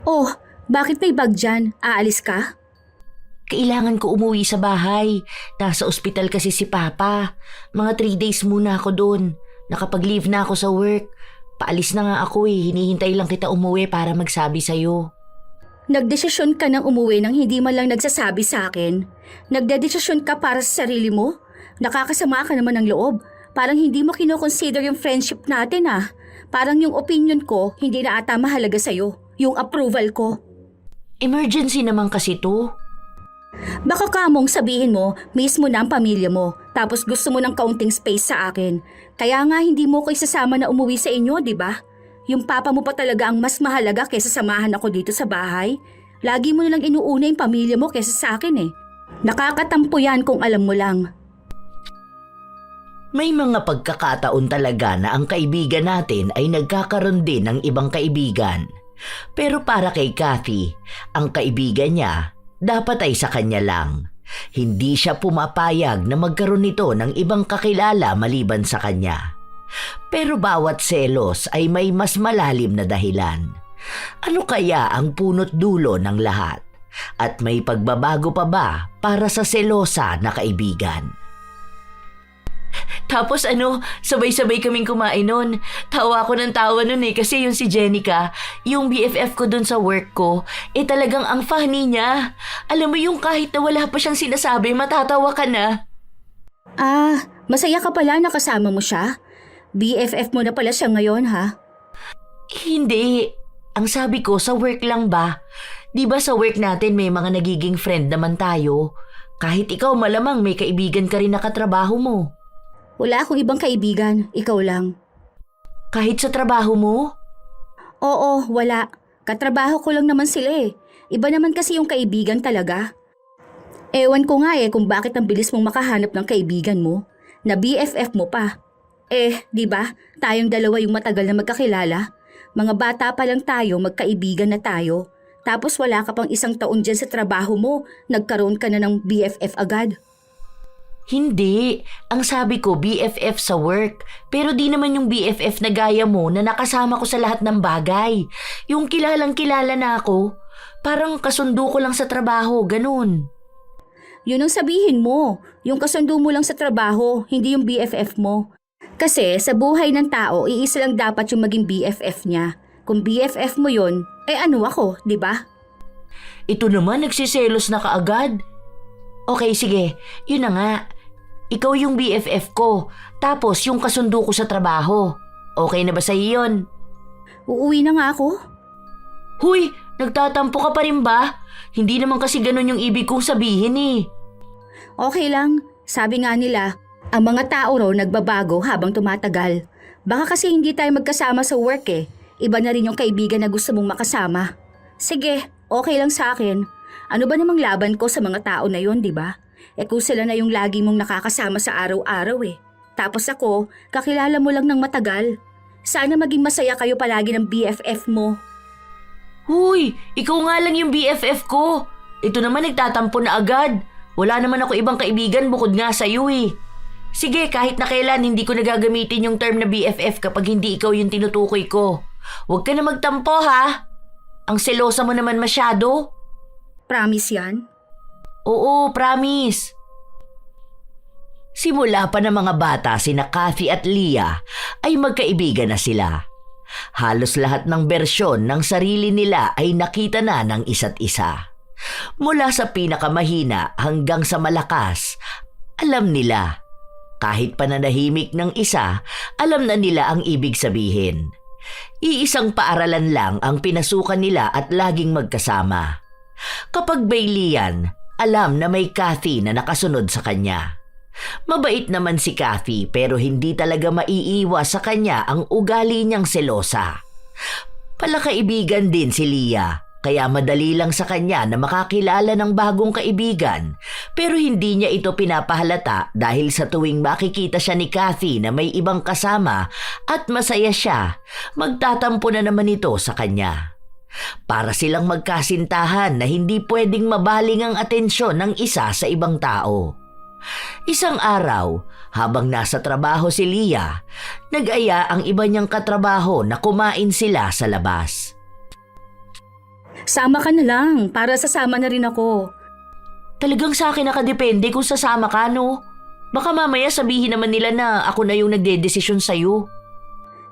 Oh, bakit may bag dyan? Aalis ka? Kailangan ko umuwi sa bahay. Nasa ospital kasi si Papa. Mga 3 days muna ako doon. Nakapag-leave na ako sa work. Paalis na nga ako eh. Hinihintay lang kita umuwi para magsabi sa'yo. Nagdesisyon ka ng umuwi nang hindi man lang nagsasabi sa akin. Nagdedesisyon ka para sa sarili mo? Nakakasama ka naman ng loob. Parang hindi mo kinoconsider yung friendship natin ah. Parang yung opinion ko hindi na ata mahalaga sa'yo. Yung approval ko. Emergency naman kasi to. Baka kamong sabihin mo, mismo na ang pamilya mo, tapos gusto mo ng kaunting space sa akin. Kaya nga hindi mo ko isasama na umuwi sa inyo, di ba? Yung papa mo pa talaga ang mas mahalaga kaysa samahan ako dito sa bahay. Lagi mo nalang inuuna yung pamilya mo kaysa sa akin eh. Nakakatampo yan kung alam mo lang. May mga pagkakataon talaga na ang kaibigan natin ay nagkakaroon din ng ibang kaibigan. Pero para kay Kathy, ang kaibigan niya dapat ay sa kanya lang. Hindi siya pumapayag na magkaroon nito ng ibang kakilala maliban sa kanya. Pero bawat selos ay may mas malalim na dahilan. Ano kaya ang punot dulo ng lahat? At may pagbabago pa ba para sa selosa na kaibigan? Tapos sabay-sabay kaming kumain nun. Tawa ako ng tawa nun eh kasi yung si Jenica, yung BFF ko dun sa work ko, talagang ang funny niya. Alam mo yung kahit na wala pa siyang sinasabi, matatawa ka na. Ah, masaya ka pala na kasama mo siya? BFF mo na pala siya ngayon ha? Hindi. Ang sabi ko, sa work lang ba? Di ba sa work natin may mga nagiging friend naman tayo? Kahit ikaw malamang may kaibigan ka rin na katrabaho mo. Wala akong ibang kaibigan, ikaw lang. Kahit sa trabaho mo? Oo, wala. Katrabaho ko lang naman sila eh. Iba naman kasi yung kaibigan talaga. Ewan ko nga kung bakit ang bilis mong makahanap ng kaibigan mo. Na BFF mo pa. Di ba? Tayong dalawa yung matagal na magkakilala. Mga bata pa lang tayo, magkaibigan na tayo. Tapos wala ka pang 1 taon dyan sa trabaho mo, nagkaroon ka na ng BFF agad. Hindi. Ang sabi ko, BFF sa work. Pero di naman yung BFF na gaya mo na nakasama ko sa lahat ng bagay. Yung kilalang kilala na ako. Parang kasundo ko lang sa trabaho, ganun. Yun ang sabihin mo. Yung kasundo mo lang sa trabaho, hindi yung BFF mo. Kasi sa buhay ng tao, iisa lang dapat yung maging BFF niya. Kung BFF mo yun, ano ako, di ba? Ito naman, nagsiselos na kaagad. Okay, sige. Yun na nga. Ikaw yung BFF ko. Tapos yung kasundo ko sa trabaho. Okay na ba sa'yo yun? Uuwi na nga ako. Huy! Nagtatampo ka pa rin ba? Hindi naman kasi ganun yung ibig kong sabihin eh. Okay lang. Sabi nga nila, ang mga tao raw nagbabago habang tumatagal. Baka kasi hindi tayo magkasama sa work eh. Iba na rin yung kaibigan na gusto mong makasama. Sige, okay lang sa akin. Ano ba namang laban ko sa mga tao na yon, di ba? Kung sila na yung lagi mong nakakasama sa araw-araw eh. Tapos ako, kakilala mo lang ng matagal. Sana maging masaya kayo palagi ng BFF mo. Huy! Ikaw nga lang yung BFF ko. Ito naman nagtatampo na agad. Wala naman ako ibang kaibigan bukod nga sa'yo eh. Sige, kahit na kailan hindi ko nagagamitin yung term na BFF kapag hindi ikaw yung tinutukoy ko. Huwag ka na magtampo ha. Ang selosa mo naman masyado. Promise yan? Oo, promise. Simula pa ng mga bata sina Kathy at Leah ay magkaibigan na sila. Halos lahat ng bersyon ng sarili nila ay nakita na ng isa't isa. Mula sa pinakamahina hanggang sa malakas, alam nila. Kahit pananahimik ng isa, alam na nila ang ibig sabihin. Iisang paaralan lang ang pinasukan nila at laging magkasama. Kapag bayliyan, alam na may Kathy na nakasunod sa kanya. Mabait naman si Kathy pero hindi talaga maiiwas sa kanya ang ugali niyang selosa. Palakaibigan din si Leah, kaya madali lang sa kanya na makakilala ng bagong kaibigan pero hindi niya ito pinapahalata dahil sa tuwing makikita siya ni Kathy na may ibang kasama at masaya siya, magtatampo na naman ito sa kanya. Para silang magkasintahan na hindi pwedeng mabaling ang atensyon ng isa sa ibang tao. Isang araw, habang nasa trabaho si Leah, nag-aya ang iba niyang katrabaho na kumain sila sa labas. Sama ka na lang para sasama na rin ako. Talagang sa akin nakadepende kung sasama ka, no? Baka mamaya sabihin naman nila na ako na yung nagdedesisyon sa'yo.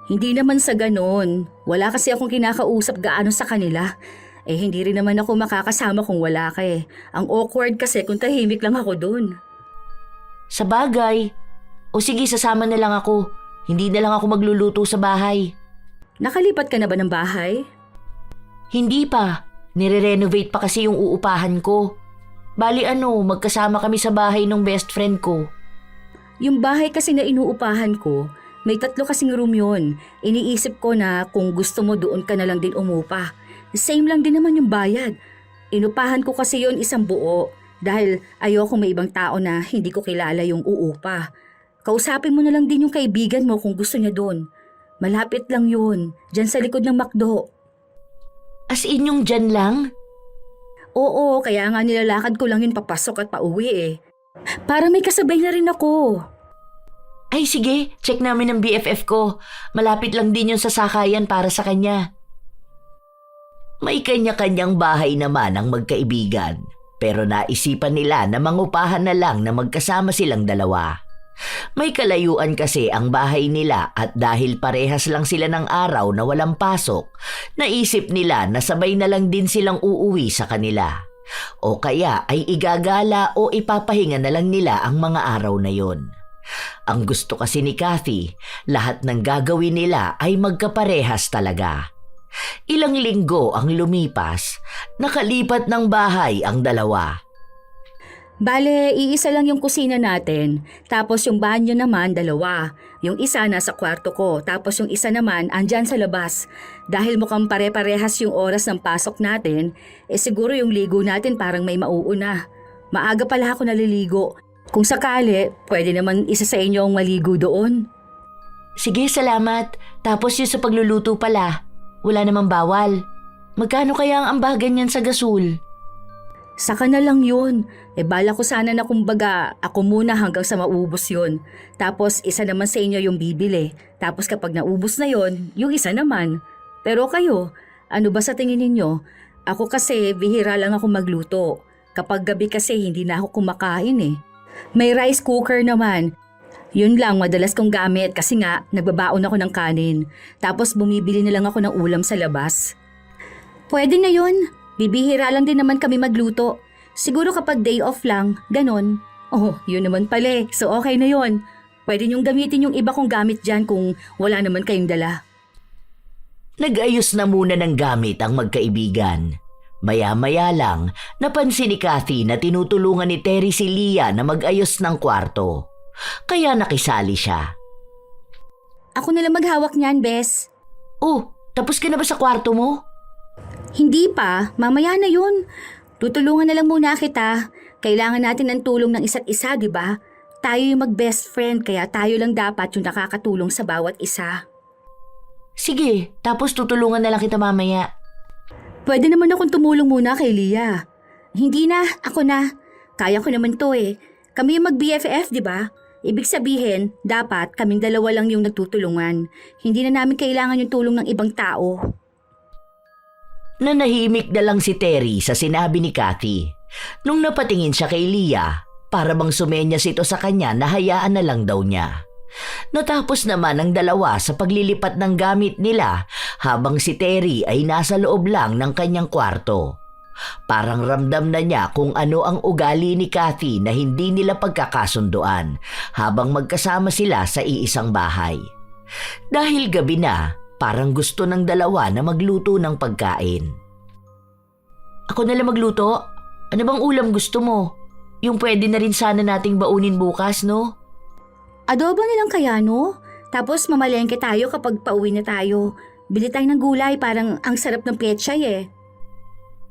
Hindi naman sa ganon. Wala kasi akong kinakausap gaano sa kanila. Hindi rin naman ako makakasama kung wala ka eh. Ang awkward kasi kung tahimik lang ako dun. Sa bagay. O sige, sasama na lang ako. Hindi na lang ako magluluto sa bahay. Nakalipat ka na ba ng bahay? Hindi pa. Nire-renovate pa kasi yung uupahan ko. Bali magkasama kami sa bahay ng best friend ko. Yung bahay kasi na inuupahan ko, may 3 kasing room yun. Iniisip ko na kung gusto mo doon ka na lang din umupa. Same lang din naman yung bayad. Inupahan ko kasi yon 1 buo dahil ayoko may ibang tao na hindi ko kilala yung uupa. Kausapin mo na lang din yung kaibigan mo kung gusto niya doon. Malapit lang yun, dyan sa likod ng McDo. As in yung dyan lang? Oo, kaya nga nilalakad ko lang yun papasok at pauwi eh. Para may kasabay na rin ako. Ay sige, check namin ng BFF ko. Malapit lang din yun sa sakayan para sa kanya. May kanya-kanyang bahay naman ang magkaibigan. Pero naisipan nila na mangupahan na lang na magkasama silang dalawa. May kalayuan kasi ang bahay nila at dahil parehas lang sila ng araw na walang pasok, naisip nila na sabay na lang din silang uuwi sa kanila. O kaya ay igagala o ipapahinga na lang nila ang mga araw na yon. Ang gusto kasi ni Kathy, lahat ng gagawin nila ay magkaparehas talaga. Ilang linggo ang lumipas, nakalipat ng bahay ang dalawa. Bale, iisa lang yung kusina natin, tapos yung banyo naman 2. Yung isa nasa kwarto ko, tapos yung isa naman andyan sa labas. Dahil mukhang pare-parehas yung oras ng pasok natin, siguro yung ligo natin parang may mauuna. Maaga pala ako naliligo. Kung sakali, pwede naman isa sa inyo ang maligo doon. Sige, salamat. Tapos yung sa pagluluto pala, wala namang bawal. Magkano kaya ang ambagan niyan sa gasol? Saka na lang yun. Bala ko sana na kumbaga ako muna hanggang sa maubos yun. Tapos isa naman sa inyo yung bibili. Tapos kapag naubos na yun, yung isa naman. Pero kayo, ano ba sa tingin ninyo? Ako kasi bihira lang ako magluto. Kapag gabi kasi hindi na ako kumakain eh. May rice cooker naman. Yun lang madalas kong gamit kasi nga nagbabaon ako ng kanin. Tapos bumibili na lang ako ng ulam sa labas. Pwede na yun. Bibihira lang din naman kami magluto. Siguro kapag day off lang, ganon. Oh, yun naman pala. So okay na yun. Pwede niyong gamitin yung iba kong gamit dyan kung wala naman kayong dala. Nag-ayos na muna ng gamit ang magkaibigan. Maya-maya lang, napansin ni Kathy na tinutulungan ni Terry si Leah na mag-ayos ng kwarto. Kaya nakisali siya. Ako na lang maghawak niyan, Bes. Oh, tapos ka na ba sa kwarto mo? Hindi pa, mamaya na yun. Tutulungan na lang muna kita. Kailangan natin ng tulong ng isa't isa, di ba? Tayo yung mag-best friend kaya tayo lang dapat yung nakakatulong sa bawat isa. Sige, tapos tutulungan na lang kita mamaya. Pwede naman akong tumulong muna kay Leah. Hindi na, ako na. Kaya ko naman to eh. Kami yung mag-BFF, di ba? Ibig sabihin, dapat kaming dalawa lang yung nagtutulungan. Hindi na namin kailangan yung tulong ng ibang tao. Nanahimik na lang si Terry sa sinabi ni Kathy. Nung napatingin siya kay Leah, para bang sumenyas ito sa kanya na hayaan na lang daw niya. Natapos naman ang dalawa sa paglilipat ng gamit nila habang si Terry ay nasa loob lang ng kanyang kwarto. Parang ramdam na niya kung ano ang ugali ni Kathy na hindi nila pagkakasunduan habang magkasama sila sa iisang bahay. Dahil gabi na, parang gusto ng dalawa na magluto ng pagkain. Ako na lang magluto? Ano bang ulam gusto mo? Yung pwede na rin sana nating baunin bukas, no? Adobo na lang kaya, no? Tapos mamalengke tayo kapag pauwi na tayo. Bili tayo ng gulay, parang ang sarap ng pechay eh.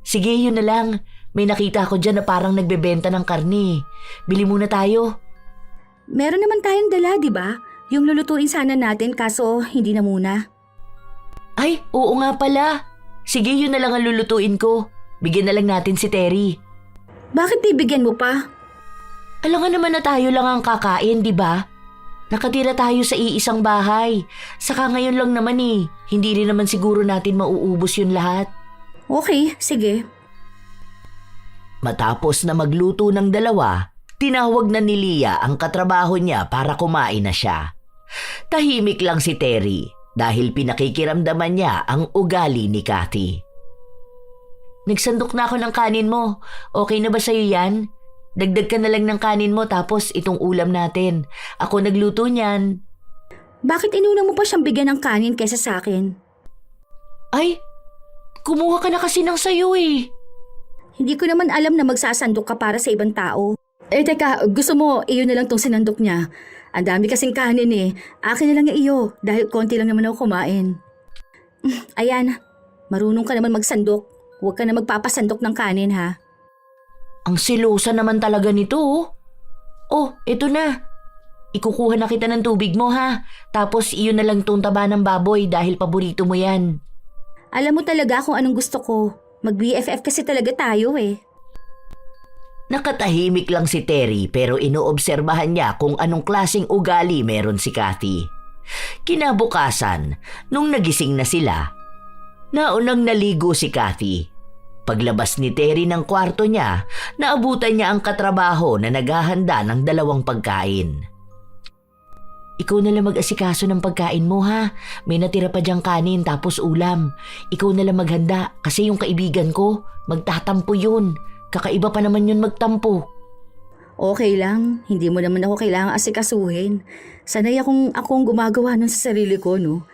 Sige, yun na lang. May nakita ako dyan na parang nagbebenta ng karne. Bili muna tayo. Meron naman tayong dala, di ba? Yung lulutuin sana natin kaso hindi na muna. Ay, oo nga pala. Sige, yun na lang ang lulutuin ko. Bigyan na lang natin si Terry. Bakit bibigyan mo pa? Alam nga naman na tayo lang ang kakain, di ba? Nakatira tayo sa iisang bahay. Saka ngayon lang naman eh. Hindi rin naman siguro natin mauubos yun lahat. Okay, sige. Matapos na magluto ng dalawa, tinawag na ni Leah ang katrabaho niya para kumain na siya. Tahimik lang si Terry dahil pinakikiramdaman niya ang ugali ni Kathy. Nagsandok na ako ng kanin mo. Okay na ba sa'yo yan? Dagdag ka na lang ng kanin mo tapos itong ulam natin. Ako nagluto niyan. Bakit inuna mo pa siyang bigyan ng kanin kaysa sa akin? Ay, kumuha ka na kasi ng sayo eh. Hindi ko naman alam na magsasandok ka para sa ibang tao. Teka, gusto mo iyo na lang tong sinandok niya. Ang dami kasing kanin eh. Akin na lang iyo dahil konti lang naman ako kumain. Ayan, marunong ka naman magsandok. Huwag ka na magpapasandok ng kanin ha. Ang silosa naman talaga nito oh. Oh, ito na. Ikukuha na kita ng tubig mo ha. Tapos iyo na lang tong taba ng baboy dahil paborito mo yan. Alam mo talaga kung anong gusto ko. Mag-BFF kasi talaga tayo eh. Nakatahimik lang si Terry pero inoobserbahan niya kung anong klaseng ugali meron si Kathy. Kinabukasan, nung nagising na sila, naunang naligo si Kathy. Paglabas ni Terry ng kwarto niya, naabutan niya ang katrabaho na naghahanda ng 2 pagkain. Ikaw na lang mag-asikaso ng pagkain mo ha. May natira pa diyang kanin tapos ulam. Ikaw na lang maghanda kasi yung kaibigan ko, magtatampo yun. Kakaiba pa naman yun magtampo. Okay lang, hindi mo naman ako kailangang asikasuhin. Sanay akong gumagawa nun sa sarili ko, no?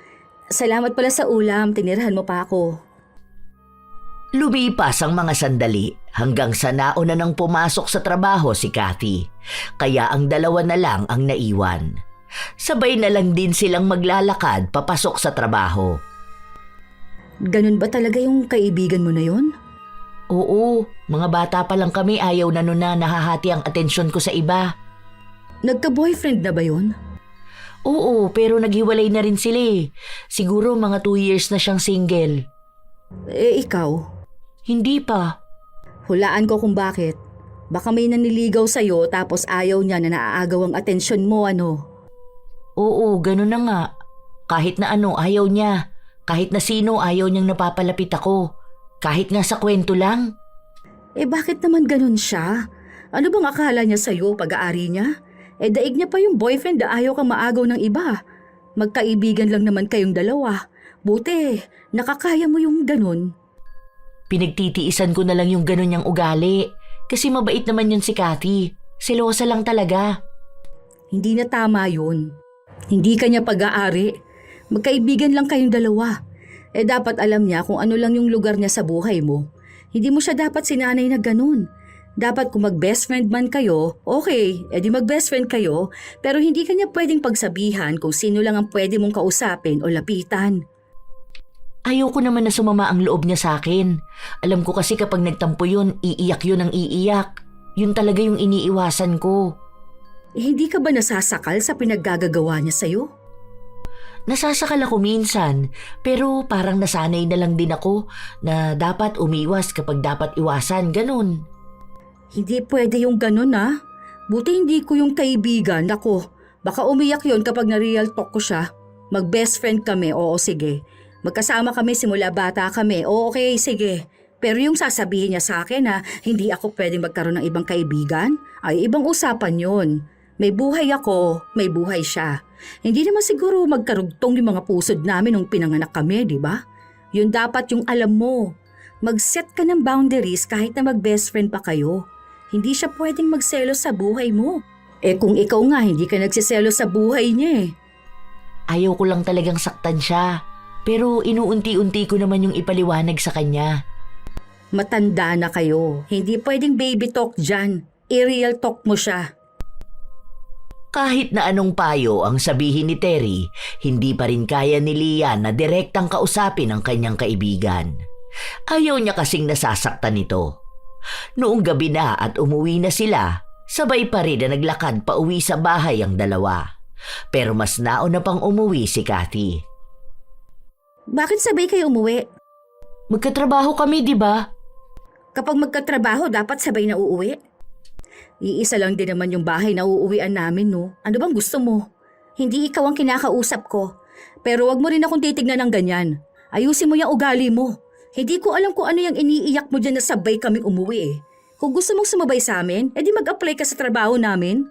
Salamat pala sa ulam, tinirahan mo pa ako. Lumipas ang mga sandali hanggang sa nauna nang pumasok sa trabaho si Kathy. Kaya ang 2 na lang ang naiwan. Sabay na lang din silang maglalakad papasok sa trabaho. Ganun ba talaga yung kaibigan mo na yun? Oo, mga bata pa lang kami ayaw na nun na nahahati ang atensyon ko sa iba. Nagka-boyfriend na ba yun? Oo, pero naghiwalay na rin sila eh. Siguro mga 2 years na siyang single. Ikaw? Hindi pa. Hulaan ko kung bakit. Baka may naniligaw sa'yo tapos ayaw niya na naaagaw ang atensyon mo, ano? Oo, ganun na nga. Kahit na ano, ayaw niya. Kahit na sino, ayaw niyang napapalapit ako. Kahit nga sa kwento lang. Bakit naman ganun siya? Ano bang akala niya sa'yo pag-aari niya? Daig niya pa yung boyfriend na ayaw kang maagaw ng iba. Magkaibigan lang naman kayong 2. Buti, nakakaya mo yung ganun. Pinagtitiisan ko na lang yung ganun niyang ugali. Kasi mabait naman yun si Kathy. Selosa lang talaga. Hindi na tama yun. Hindi ka niya pag-aari. Magkaibigan lang kayong 2. Dapat alam niya kung ano lang yung lugar niya sa buhay mo. Hindi mo siya dapat sinanay na ganun. Dapat kung mag-best friend man kayo, okay, di mag-best friend kayo, pero hindi ka niya pwedeng pagsabihan kung sino lang ang pwede mong kausapin o lapitan. Ayoko naman na sumama ang loob niya sa akin. Alam ko kasi kapag nagtampo yun, iiyak yun ang iiyak. Yun talaga yung iniiwasan ko. Hindi ka ba nasasakal sa pinaggagagawa niya sa'yo? Nasasakal ako minsan, pero parang nasanay na lang din ako na dapat umiwas kapag dapat iwasan, ganun. Hindi pwede yung ganun Buti hindi ko yung kaibigan. Ako, baka umiyak yon kapag na-real talk ko siya. Mag-best friend kami, oo sige. Magkasama kami simula bata kami, oo okay sige. Pero yung sasabihin niya sa akin na hindi ako pwedeng magkaroon ng ibang kaibigan, ay ibang usapan yon. May buhay ako, may buhay siya. Hindi naman siguro magkarugtong yung mga pusod namin nung pinanganak kami, di ba? Yun dapat yung alam mo. Mag-set ka ng boundaries kahit na mag-best friend pa kayo. Hindi siya pwedeng magselos sa buhay mo. Kung ikaw nga hindi ka nagsiselos sa buhay niya Ayaw ko lang talagang saktan siya. Pero inuunti-unti ko naman yung ipaliwanag sa kanya. Matanda na kayo. Hindi pwedeng baby talk dyan. I-real talk mo siya. Kahit na anong payo ang sabihin ni Terry, hindi pa rin kaya ni Leah na direktang kausapin ang kanyang kaibigan. Ayaw niya kasing nasasaktan nito. Noong gabi na at umuwi na sila, sabay pa rin na naglakad pa uwi sa bahay ang 2. Pero mas nauna pang umuwi si Kathy. Bakit sabay kayo umuwi? Magkatrabaho kami, di ba? Kapag magkatrabaho, dapat sabay na uuwi. Iisa lang din naman yung bahay na uuwian namin, no? Ano bang gusto mo? Hindi ikaw ang kinakausap ko. Pero wag mo rin akong titignan ng ganyan. Ayusin mo yung ugali mo. Hindi ko alam kung ano yung iniiyak mo dyan na sabay kaming umuwi eh. Kung gusto mong sumabay sa amin, edi mag-apply ka sa trabaho namin.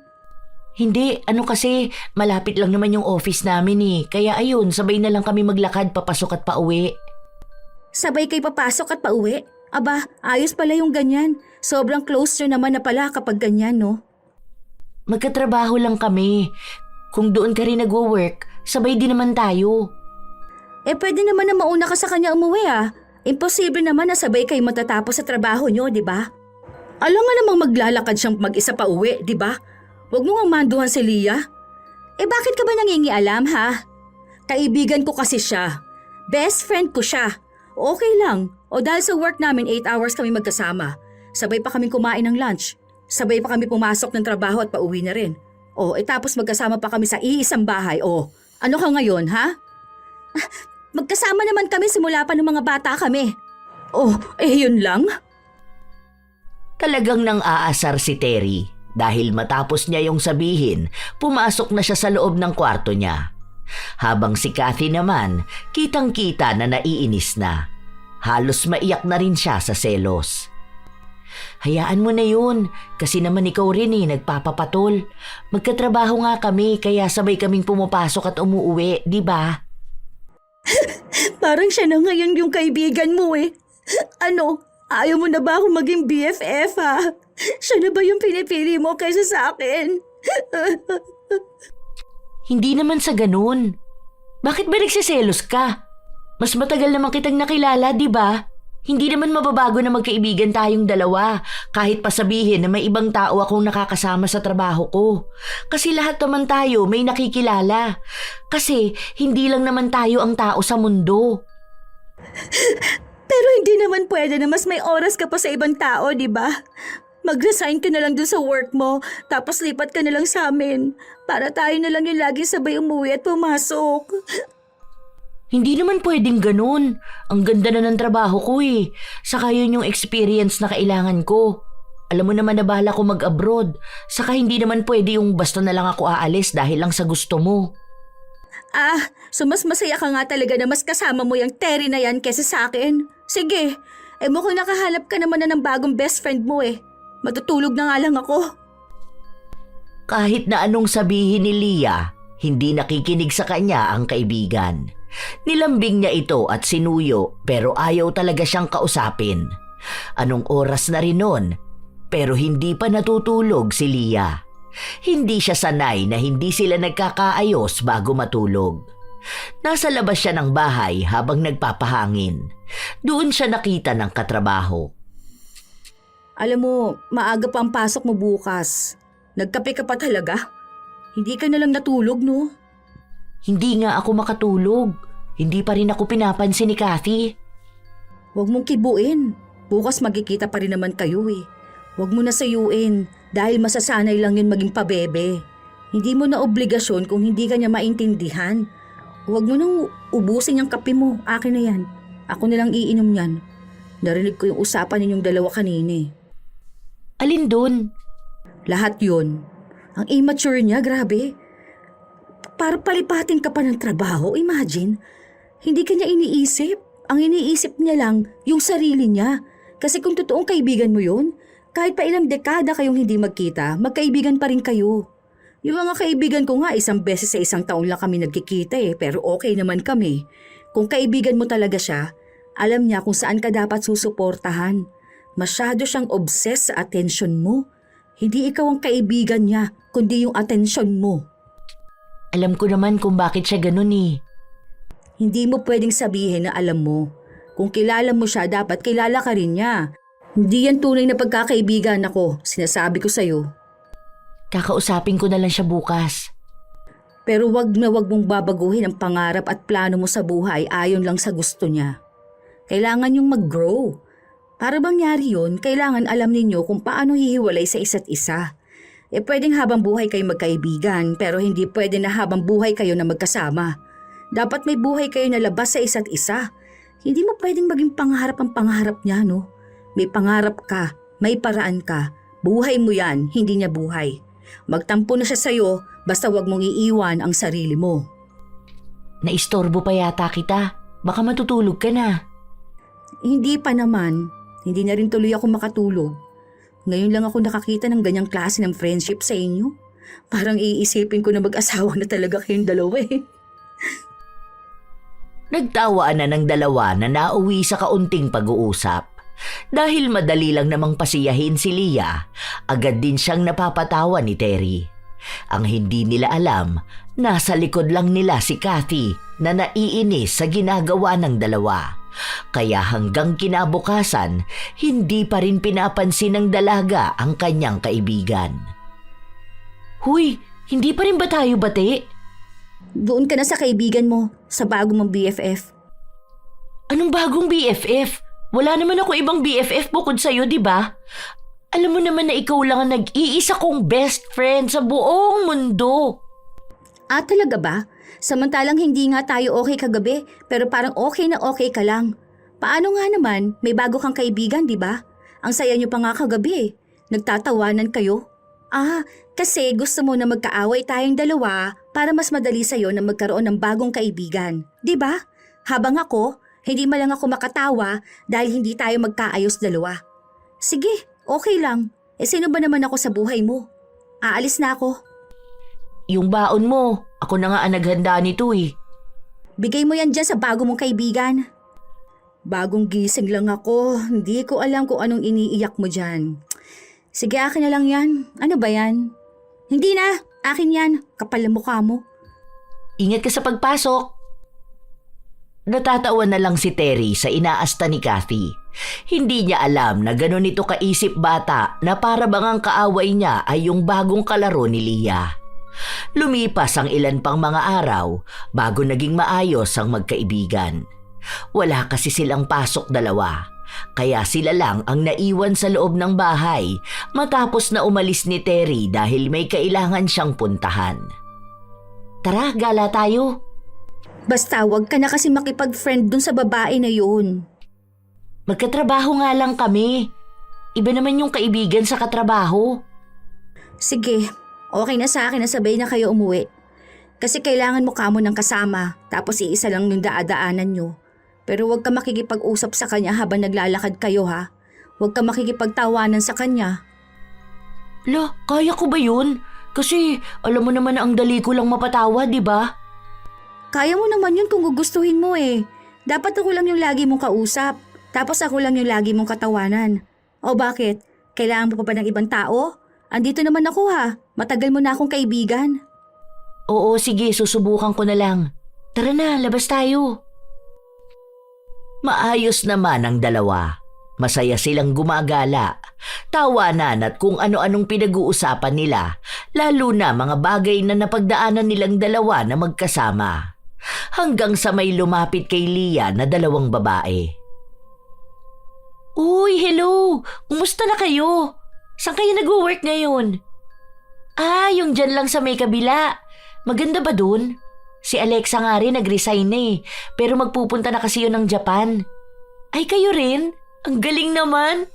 Hindi, ano kasi, malapit lang naman yung office namin eh. Kaya ayun, sabay na lang kami maglakad papasok at pauwi. Sabay kayo papasok at pauwi? Aba, ayos pala yung ganyan. Sobrang close nyo naman na pala kapag ganyan, no? Magkatrabaho lang kami. Kung doon ka rin nagwo-work, sabay din naman tayo. Eh pwede naman na mauna ka sa kanya umuwi ah. Imposible naman na sabay kayo matatapos sa trabaho nyo, di ba? Alam nga namang maglalakad siyang mag-isa pa uwi, di ba? Huwag mo nga manduhan si Leah. Eh bakit ka ba nangingialam ha? Kaibigan ko kasi siya. Best friend ko siya. Okay lang. O dahil sa work namin 8 hours kami magkasama. Sabay pa kami kumain ng lunch. Sabay pa kami pumasok ng trabaho at pauwi na rin. O tapos magkasama pa kami sa iisang bahay. O ano ka ngayon ha? Magkasama naman kami simula pa ng mga bata kami. Oh, yun lang? Talagang nang aasar si Terry. Dahil matapos niya yung sabihin, pumasok na siya sa loob ng kwarto niya. Habang si Kathy naman, kitang-kita na naiinis na. Halos maiyak na rin siya sa selos. Hayaan mo na yun, kasi naman ikaw rin nagpapapatol. Magkatrabaho nga kami, kaya sabay kaming pumapasok at umuuwi, di ba? Parang siya na ngayon yung kaibigan mo eh. Ano, ayaw mo na ba akong maging BFF ha? Siya na ba yung pinipili mo kaysa sa akin? Hindi naman sa ganun. Bakit ba nagsiselos ka? Mas matagal naman kitang nakilala, di ba? Hindi naman mababago na magkaibigan tayong dalawa kahit pa sabihin na may ibang tao akong nakakasama sa trabaho ko. Kasi lahat naman tayo may nakikilala. Kasi hindi lang naman tayo ang tao sa mundo. Pero hindi naman pwede na mas may oras ka pa sa ibang tao, di ba? Mag-resign ka na lang dun sa work mo, tapos lipat ka na lang sa amin. Para tayo na lang yung lagi sabay umuwi at pumasok. Hindi naman pwedeng ganun. Ang ganda na ng trabaho ko eh. Saka yun yung experience na kailangan ko. Alam mo naman na bahala ko mag-abroad. Saka hindi naman pwede yung basta na lang ako aalis dahil lang sa gusto mo. So mas masaya ka nga talaga na mas kasama mo yung Terry na yan kesa sa akin. Sige, mukhang nakahanap ka naman na ng bagong best friend mo eh. Matutulog na nga lang ako. Kahit na anong sabihin ni Leah, hindi nakikinig sa kanya ang kaibigan. Nilambing niya ito at sinuyo pero ayaw talaga siyang kausapin. Anong oras na rin nun? Pero hindi pa natutulog si Leah. Hindi siya sanay na hindi sila nagkakaayos bago matulog. Nasa labas siya ng bahay habang nagpapahangin. Doon siya nakita ng katrabaho. Alam mo, maaga pa ang pasok mo bukas. Nagkape ka pa talaga? Hindi ka na lang natulog, no? Hindi nga ako makatulog. Hindi pa rin ako pinapansin ni Kathy. Huwag mong kibuin. Bukas magkikita pa rin naman kayo eh. Huwag mo na sayuin dahil masasanay lang yun maging pabebe. Hindi mo na obligasyon kung hindi ka niya maintindihan. Huwag mo nang ubusin yung kape mo. Akin na yan. Ako na lang iinom yan. Narinig ko yung usapan ninyong dalawa kanina eh. Alin dun? Lahat yun. Ang immature niya, grabe. Para palipatin ka pa ng trabaho, imagine. Hindi ka niya iniisip. Ang iniisip niya lang, yung sarili niya. Kasi kung totoong kaibigan mo yun, kahit pa ilang dekada kayong hindi magkita, magkaibigan pa rin kayo. Yung mga kaibigan ko nga, isang beses sa isang taon lang kami nagkikita pero okay naman kami. Kung kaibigan mo talaga siya, alam niya kung saan ka dapat susuportahan. Masyado siyang obsessed sa atensyon mo. Hindi ikaw ang kaibigan niya, kundi yung atensyon mo. Alam ko naman kung bakit siya ganun eh. Hindi mo pwedeng sabihin na alam mo. Kung kilala mo siya, dapat kilala ka rin niya. Hindi yan tunay na pagkakaibigan ako, sinasabi ko sa'yo. Kakausapin ko na lang siya bukas. Pero wag na wag mong babaguhin ang pangarap at plano mo sa buhay ayon lang sa gusto niya. Kailangan yung mag-grow. Para mangyari yun, kailangan alam ninyo kung paano hihiwalay sa isa't isa. Pwedeng habang buhay kayo magkaibigan, pero hindi pwede na habang buhay kayo na magkasama. Dapat may buhay kayo na labas sa isa't isa. Hindi mo pwedeng maging pangarap ang pangarap niya, no? May pangarap ka, may paraan ka. Buhay mo yan, hindi niya buhay. Magtampo na siya sa'yo, basta wag mong iiwan ang sarili mo. Naistorbo pa yata kita. Baka matutulog ka na. Hindi pa naman. Hindi na rin tuloy ako makatulog. Ngayon lang ako nakakita ng ganyang klase ng friendship sa inyo. Parang iisipin ko na mag-asawa na talaga kayong dalawa eh. Nagtawaan na ng dalawa na nauwi sa kaunting pag-uusap. Dahil madali lang namang pasiyahin si Leah, agad din siyang napapatawa ni Terry. Ang hindi nila alam, nasa likod lang nila si Kathy na naiinis sa ginagawa ng dalawa. Kaya hanggang kinabukasan, hindi pa rin pinapansin ng dalaga ang kanyang kaibigan. Huy, hindi pa rin ba tayo bati? Doon ka na sa kaibigan mo, sa bago mong BFF. Anong bagong BFF? Wala naman ako ibang BFF bukod sa'yo, di ba? Alam mo naman na ikaw lang ang nag-iisa kong best friend sa buong mundo. Ah, talaga ba? Samantalang hindi nga tayo okay kagabi, pero parang okay na okay ka lang. Paano nga naman, may bago kang kaibigan, di ba? Ang saya niyo pa nga kagabi eh. Nagtatawanan kayo. Ah, kasi gusto mo na magkaaway tayong dalawa para mas madali sa'yo na magkaroon ng bagong kaibigan. Di ba? Habang ako, hindi man lang ako makatawa dahil hindi tayo magkaayos dalawa. Sige, okay lang. Eh sino ba naman ako sa buhay mo? Aalis na ako. Yung baon mo, ako na nga ang naghanda nito eh. Bigay mo yan dyan sa bago mong kaibigan. Bagong gising lang ako. Hindi ko alam kung anong iniiyak mo dyan. Sige, akin na lang yan. Ano ba yan? Hindi na. Akin yan. Kapal ang mukha mo. Ingat ka sa pagpasok. Natatawa na lang si Terry sa inaasta ni Kathy. Hindi niya alam na gano'n ito kaisip bata na para bang ang kaaway niya ay yung bagong kalaro ni Leah. Lumipas ang ilan pang mga araw bago naging maayos ang magkaibigan. Wala kasi silang pasok dalawa, kaya sila lang ang naiwan sa loob ng bahay matapos na umalis ni Terry dahil may kailangan siyang puntahan. Tara, gala tayo. Basta wag ka na kasi makipag-friend dun sa babae na yun. Magkatrabaho nga lang kami. Iba naman yung kaibigan sa katrabaho. Sige, okay na sa akin na sabay na kayo umuwi. Kasi kailangan mo kamo ng kasama, tapos iisa lang yung daadaanan nyo. Pero huwag ka makikipag-usap sa kanya habang naglalakad kayo ha. Huwag ka makikipagtawanan sa kanya. Lo, kaya ko ba yun? Kasi alam mo naman na ang dali ko lang mapatawa, di ba? Kaya mo naman yun kung gugustuhin mo eh. Dapat ako lang yung lagi mong kausap, tapos ako lang yung lagi mong katawanan. O bakit? Kailangan mo pa ba ng ibang tao? Andito naman ako ha. Matagal mo na akong kaibigan. Oo, sige, susubukan ko na lang. Tara na, labas tayo. Maayos naman ang dalawa. Masaya silang gumagala, tawanan at kung ano-anong pinag-uusapan nila, lalo na mga bagay na napagdaanan nilang dalawa na magkasama. Hanggang sa may lumapit kay Leah na dalawang babae. Uy, hello! Kumusta na kayo? Saan kayo nag-work ngayon? Ah, yung dyan lang sa may kabila. Maganda ba dun? Si Alexa nga rin nag-resign na eh, pero magpupunta na kasi yun ng Japan. Ay, kayo rin? Ang galing naman!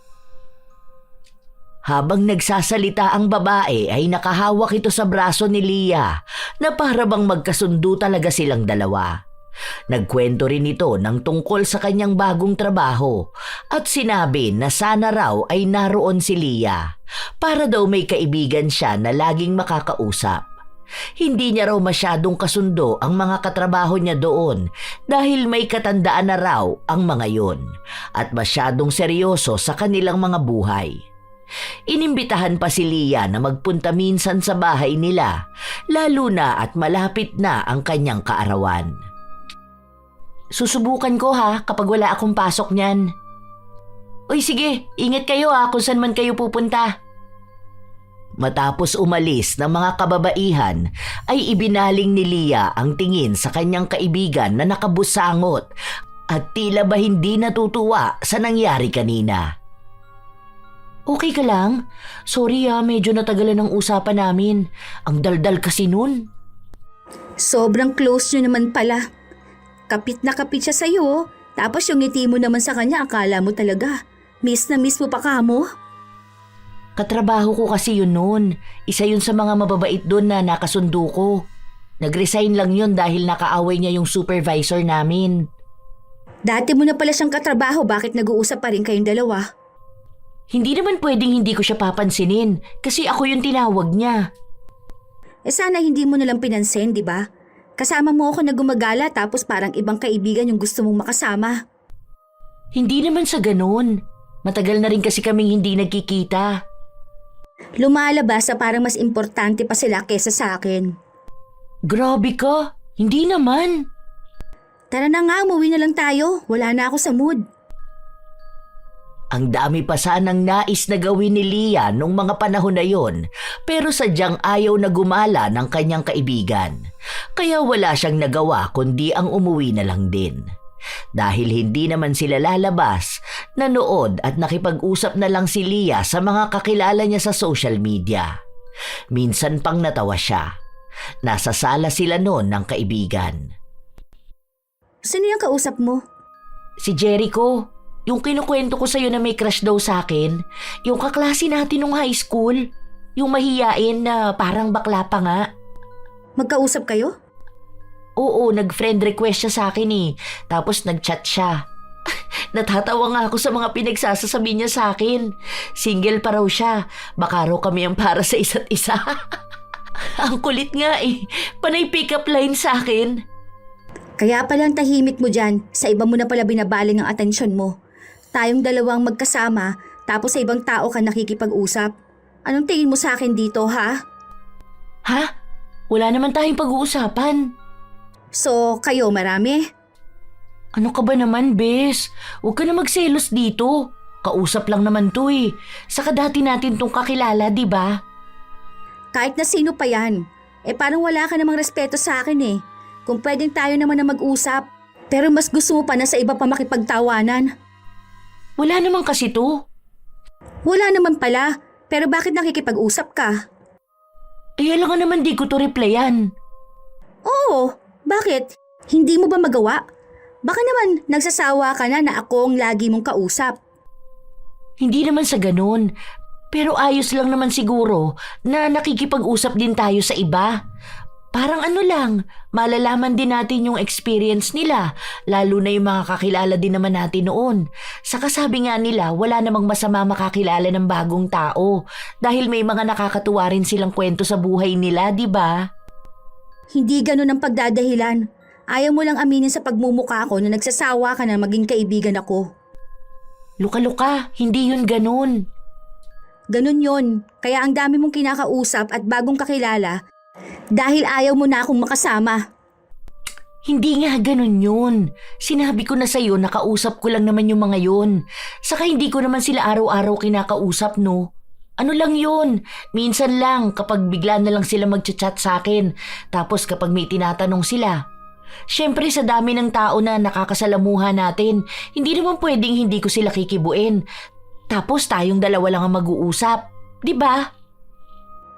Habang nagsasalita ang babae ay nakahawak ito sa braso ni Leah na para bang magkasundo talaga silang dalawa. Nagkwento rin ito ng tungkol sa kanyang bagong trabaho at sinabi na sana raw ay naroon si Leah para daw may kaibigan siya na laging makakausap. Hindi niya raw masyadong kasundo ang mga katrabaho niya doon dahil may katandaan na raw ang mga yon at masyadong seryoso sa kanilang mga buhay. Inimbitahan pa si Leah na magpunta minsan sa bahay nila, lalo na at malapit na ang kanyang kaarawan. Susubukan ko ha kapag wala akong pasok niyan. Uy sige, ingat kayo ha kung saan man kayo pupunta. Matapos umalis ng mga kababaihan ay ibinaling ni Leah ang tingin sa kanyang kaibigan na nakabusangot at tila ba hindi natutuwa sa nangyari kanina. Okay ka lang? Sorry medyo natagalan ang usapan namin. Ang daldal kasi nun. Sobrang close nyo naman pala. Kapit na kapit siya sa'yo, tapos yung ngiti mo naman sa kanya akala mo talaga. Miss na miss mo pa ka mo? Katrabaho ko kasi yun noon. Isa yun sa mga mababait doon na nakasundo ko. Nag-resign lang yun dahil nakaaway niya yung supervisor namin. Dati mo na pala siyang katrabaho, bakit nag-uusap pa rin kayong dalawa? Hindi naman pwedeng hindi ko siya papansinin kasi ako yung tinawag niya. Sana hindi mo nalang pinansin, di ba? Kasama mo ako na gumagala tapos parang ibang kaibigan yung gusto mong makasama. Hindi naman sa ganun. Matagal na rin kasi kaming hindi nagkikita. Lumalabas na parang mas importante pa sila kesa sa akin. Grabe ka, hindi naman. Tara na nga, umuwi na lang tayo. Wala na ako sa mood. Ang dami pa sanang nais na gawin ni Leah nung mga panahon na yon, pero sadyang ayaw na gumala ng kanyang kaibigan. Kaya wala siyang nagawa kundi ang umuwi na lang din. Dahil hindi naman sila lalabas, nanood at nakipag-usap na lang si Leah sa mga kakilala niya sa social media. Minsan pang natawa siya. Nasa sala sila noon ng kaibigan. Sino yung kausap mo? Si Jericho. Yung kinukwento ko sa'yo na may crush daw sa akin, yung kaklase natin nung high school, yung mahiyain na parang bakla pa nga. Magkausap kayo? Oo, nag-friend request siya sa akin eh, tapos nag-chat siya. Natatawa nga ako sa mga pinagsasasabi niya sa akin. Single pa raw siya, baka raw kami ang para sa isa't isa. Ang kulit nga eh, panay pick-up line sa akin. Kaya palang tahimik mo dyan, sa iba mo na pala binabaling ang atensyon mo. Tayong dalawang magkasama, tapos sa ibang tao ka nakikipag-usap. Anong tingin mo sa akin dito, ha? Ha? Wala naman tayong pag-uusapan. So, kayo marami? Ano ka ba naman, Bes? Huwag ka na magselos dito. Kausap lang naman to eh. Saka dati natin tong kakilala, di ba? Kahit na sino pa yan. Parang wala ka namang respeto sa akin eh. Kung pwedeng tayo naman na mag-usap. Pero mas gusto mo pa na sa iba pa makipagtawanan. Wala naman kasi to. Wala naman pala. Pero bakit nakikipag-usap ka? Alam nga naman di ko to replyan. Oo, bakit? Hindi mo ba magawa? Baka naman nagsasawa ka na na ako ang lagi mong kausap. Hindi naman sa ganun. Pero ayos lang naman siguro na nakikipag-usap din tayo sa iba. Parang ano lang, malalaman din natin yung experience nila, lalo na yung mga kakilala din naman natin noon. Saka sabi nga nila, wala namang masama makakilala ng bagong tao dahil may mga nakakatuwa rin silang kwento sa buhay nila, di ba? Hindi ganun ang pagdadahilan. Ayaw mo lang aminin sa pagmumukha ko na nagsasawa ka na maging kaibigan ako. Luka-luka, hindi yun ganun. Ganun yun. Kaya ang dami mong kinakausap at bagong kakilala dahil ayaw mo na akong makasama. Hindi nga ganun yun. Sinabi ko na sa'yo, nakausap ko lang naman yung mga yun. Saka hindi ko naman sila araw-araw kinakausap, no? Ano lang yun? Minsan lang kapag bigla na lang sila magchat-chat sa akin. Tapos kapag may tinatanong sila. Siyempre sa dami ng tao na nakakasalamuha natin, hindi naman pwedeng hindi ko sila kikibuin. Tapos tayong dalawa lang ang mag-uusap. Di ba?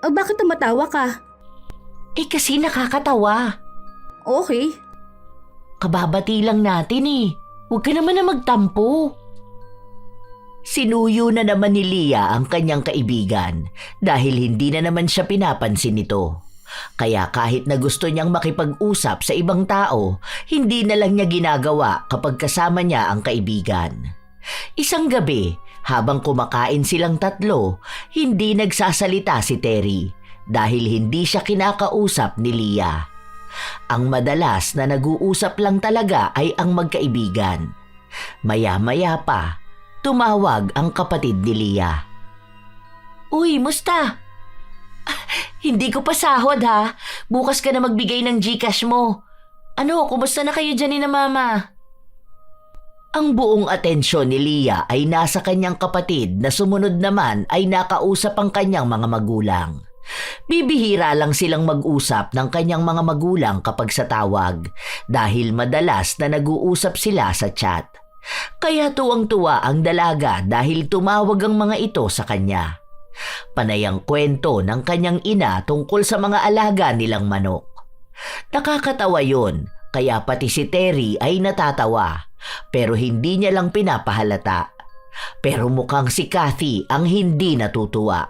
O bakit tumatawa ka? Kasi nakakatawa. Okay. Kababati lang natin eh. Huwag ka naman na magtampo. Sinuyo na naman ni Leah ang kanyang kaibigan dahil hindi na naman siya pinapansin nito. Kaya kahit na gusto niyang makipag-usap sa ibang tao, hindi na lang niya ginagawa kapag kasama niya ang kaibigan. Isang gabi, habang kumakain silang tatlo, hindi nagsasalita si Terry dahil hindi siya kinakausap ni Leah. Ang madalas na nag-uusap lang talaga ay ang magkaibigan. Maya-maya pa, tumawag ang kapatid ni Leah. Uy, musta? Hindi ko pa sahod ha. Bukas ka na magbigay ng GCash mo. Ano, kumusta na kayo dyan ni na mama? Ang buong atensyon ni Leah ay nasa kanyang kapatid na sumunod naman ay nakausap ang kanyang mga magulang. Bibihira lang silang mag-usap ng kanyang mga magulang kapag sa tawag dahil madalas na nag-uusap sila sa chat. Kaya tuwang-tuwa ang dalaga dahil tumawag ang mga ito sa kanya. Panay ang kwento ng kanyang ina tungkol sa mga alaga nilang manok. Nakakatawa yun, kaya pati si Terry ay natatawa, pero hindi niya lang pinapahalata. Pero mukhang si Kathy ang hindi natutuwa.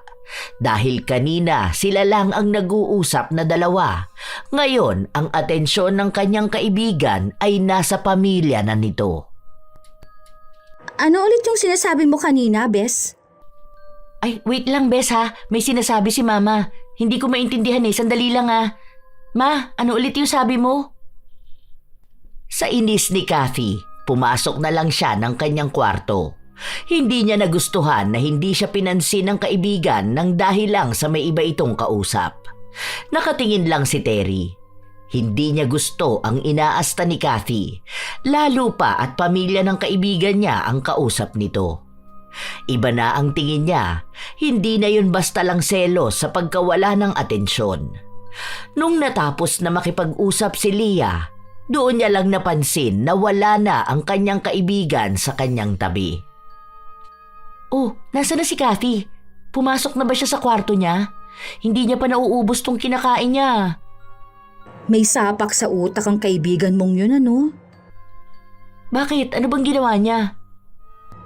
Dahil kanina sila lang ang nag-uusap na dalawa. Ngayon, ang atensyon ng kanyang kaibigan ay nasa pamilya na nito. Ano ulit yung sinasabi mo kanina, Bes? Ay, wait lang, Bes ha. May sinasabi si Mama. Hindi ko maintindihan sandali lang ha. Ma, ano ulit yung sabi mo? Sa inis ni Kathy, pumasok na lang siya ng kanyang kwarto. Hindi niya nagustuhan na hindi siya pinansin ng kaibigan nang dahil lang sa may iba itong kausap. Nakatingin lang si Terry. Hindi niya gusto ang inaasta ni Kathy, lalo pa at pamilya ng kaibigan niya ang kausap nito. Iba na ang tingin niya, hindi na yun basta lang selos sa pagkawala ng atensyon. Nung natapos na makipag-usap si Leah, doon niya lang napansin na wala na ang kanyang kaibigan sa kanyang tabi. Oh, nasa na si Kathy? Pumasok na ba siya sa kwarto niya? Hindi niya pa nauubos tong kinakain niya. May sapak sa utak ang kaibigan mong yun, ano? Bakit? Ano bang ginawa niya?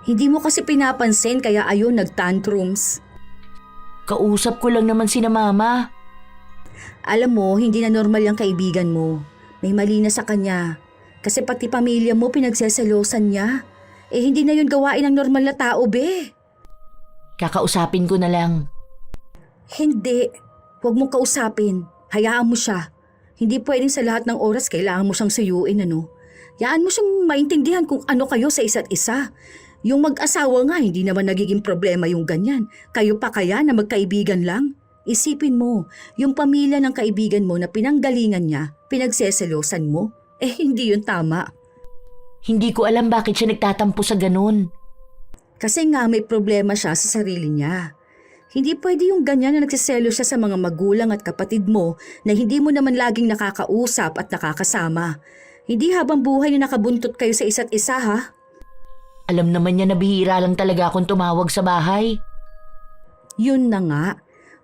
Hindi mo kasi pinapansin kaya ayun nag-tantrums. Kausap ko lang naman sina Mama. Alam mo, hindi na normal yung kaibigan mo. May mali na sa kanya. Kasi pati pamilya mo pinagseselosan niya. Hindi na yun gawain ng normal na tao, be. Kakausapin ko na lang. Hindi. Huwag mong kausapin. Hayaan mo siya. Hindi pwedeng sa lahat ng oras kailangan mo siyang suyuin, ano? Yaan mo siyang maintindihan kung ano kayo sa isa't isa. Yung mag-asawa nga, hindi naman nagiging problema yung ganyan. Kayo pa kaya na magkaibigan lang? Isipin mo, yung pamilya ng kaibigan mo na pinanggalingan niya, pinagseselosan mo, hindi yun tama. Hindi ko alam bakit siya nagtatampo sa ganun. Kasi nga may problema siya sa sarili niya. Hindi pwede yung ganyan na nagsiselo siya sa mga magulang at kapatid mo na hindi mo naman laging nakakausap at nakakasama. Hindi habang buhay na nakabuntot kayo sa isa't isa, ha? Alam naman niya na bihira lang talaga akong tumawag sa bahay. Yun na nga.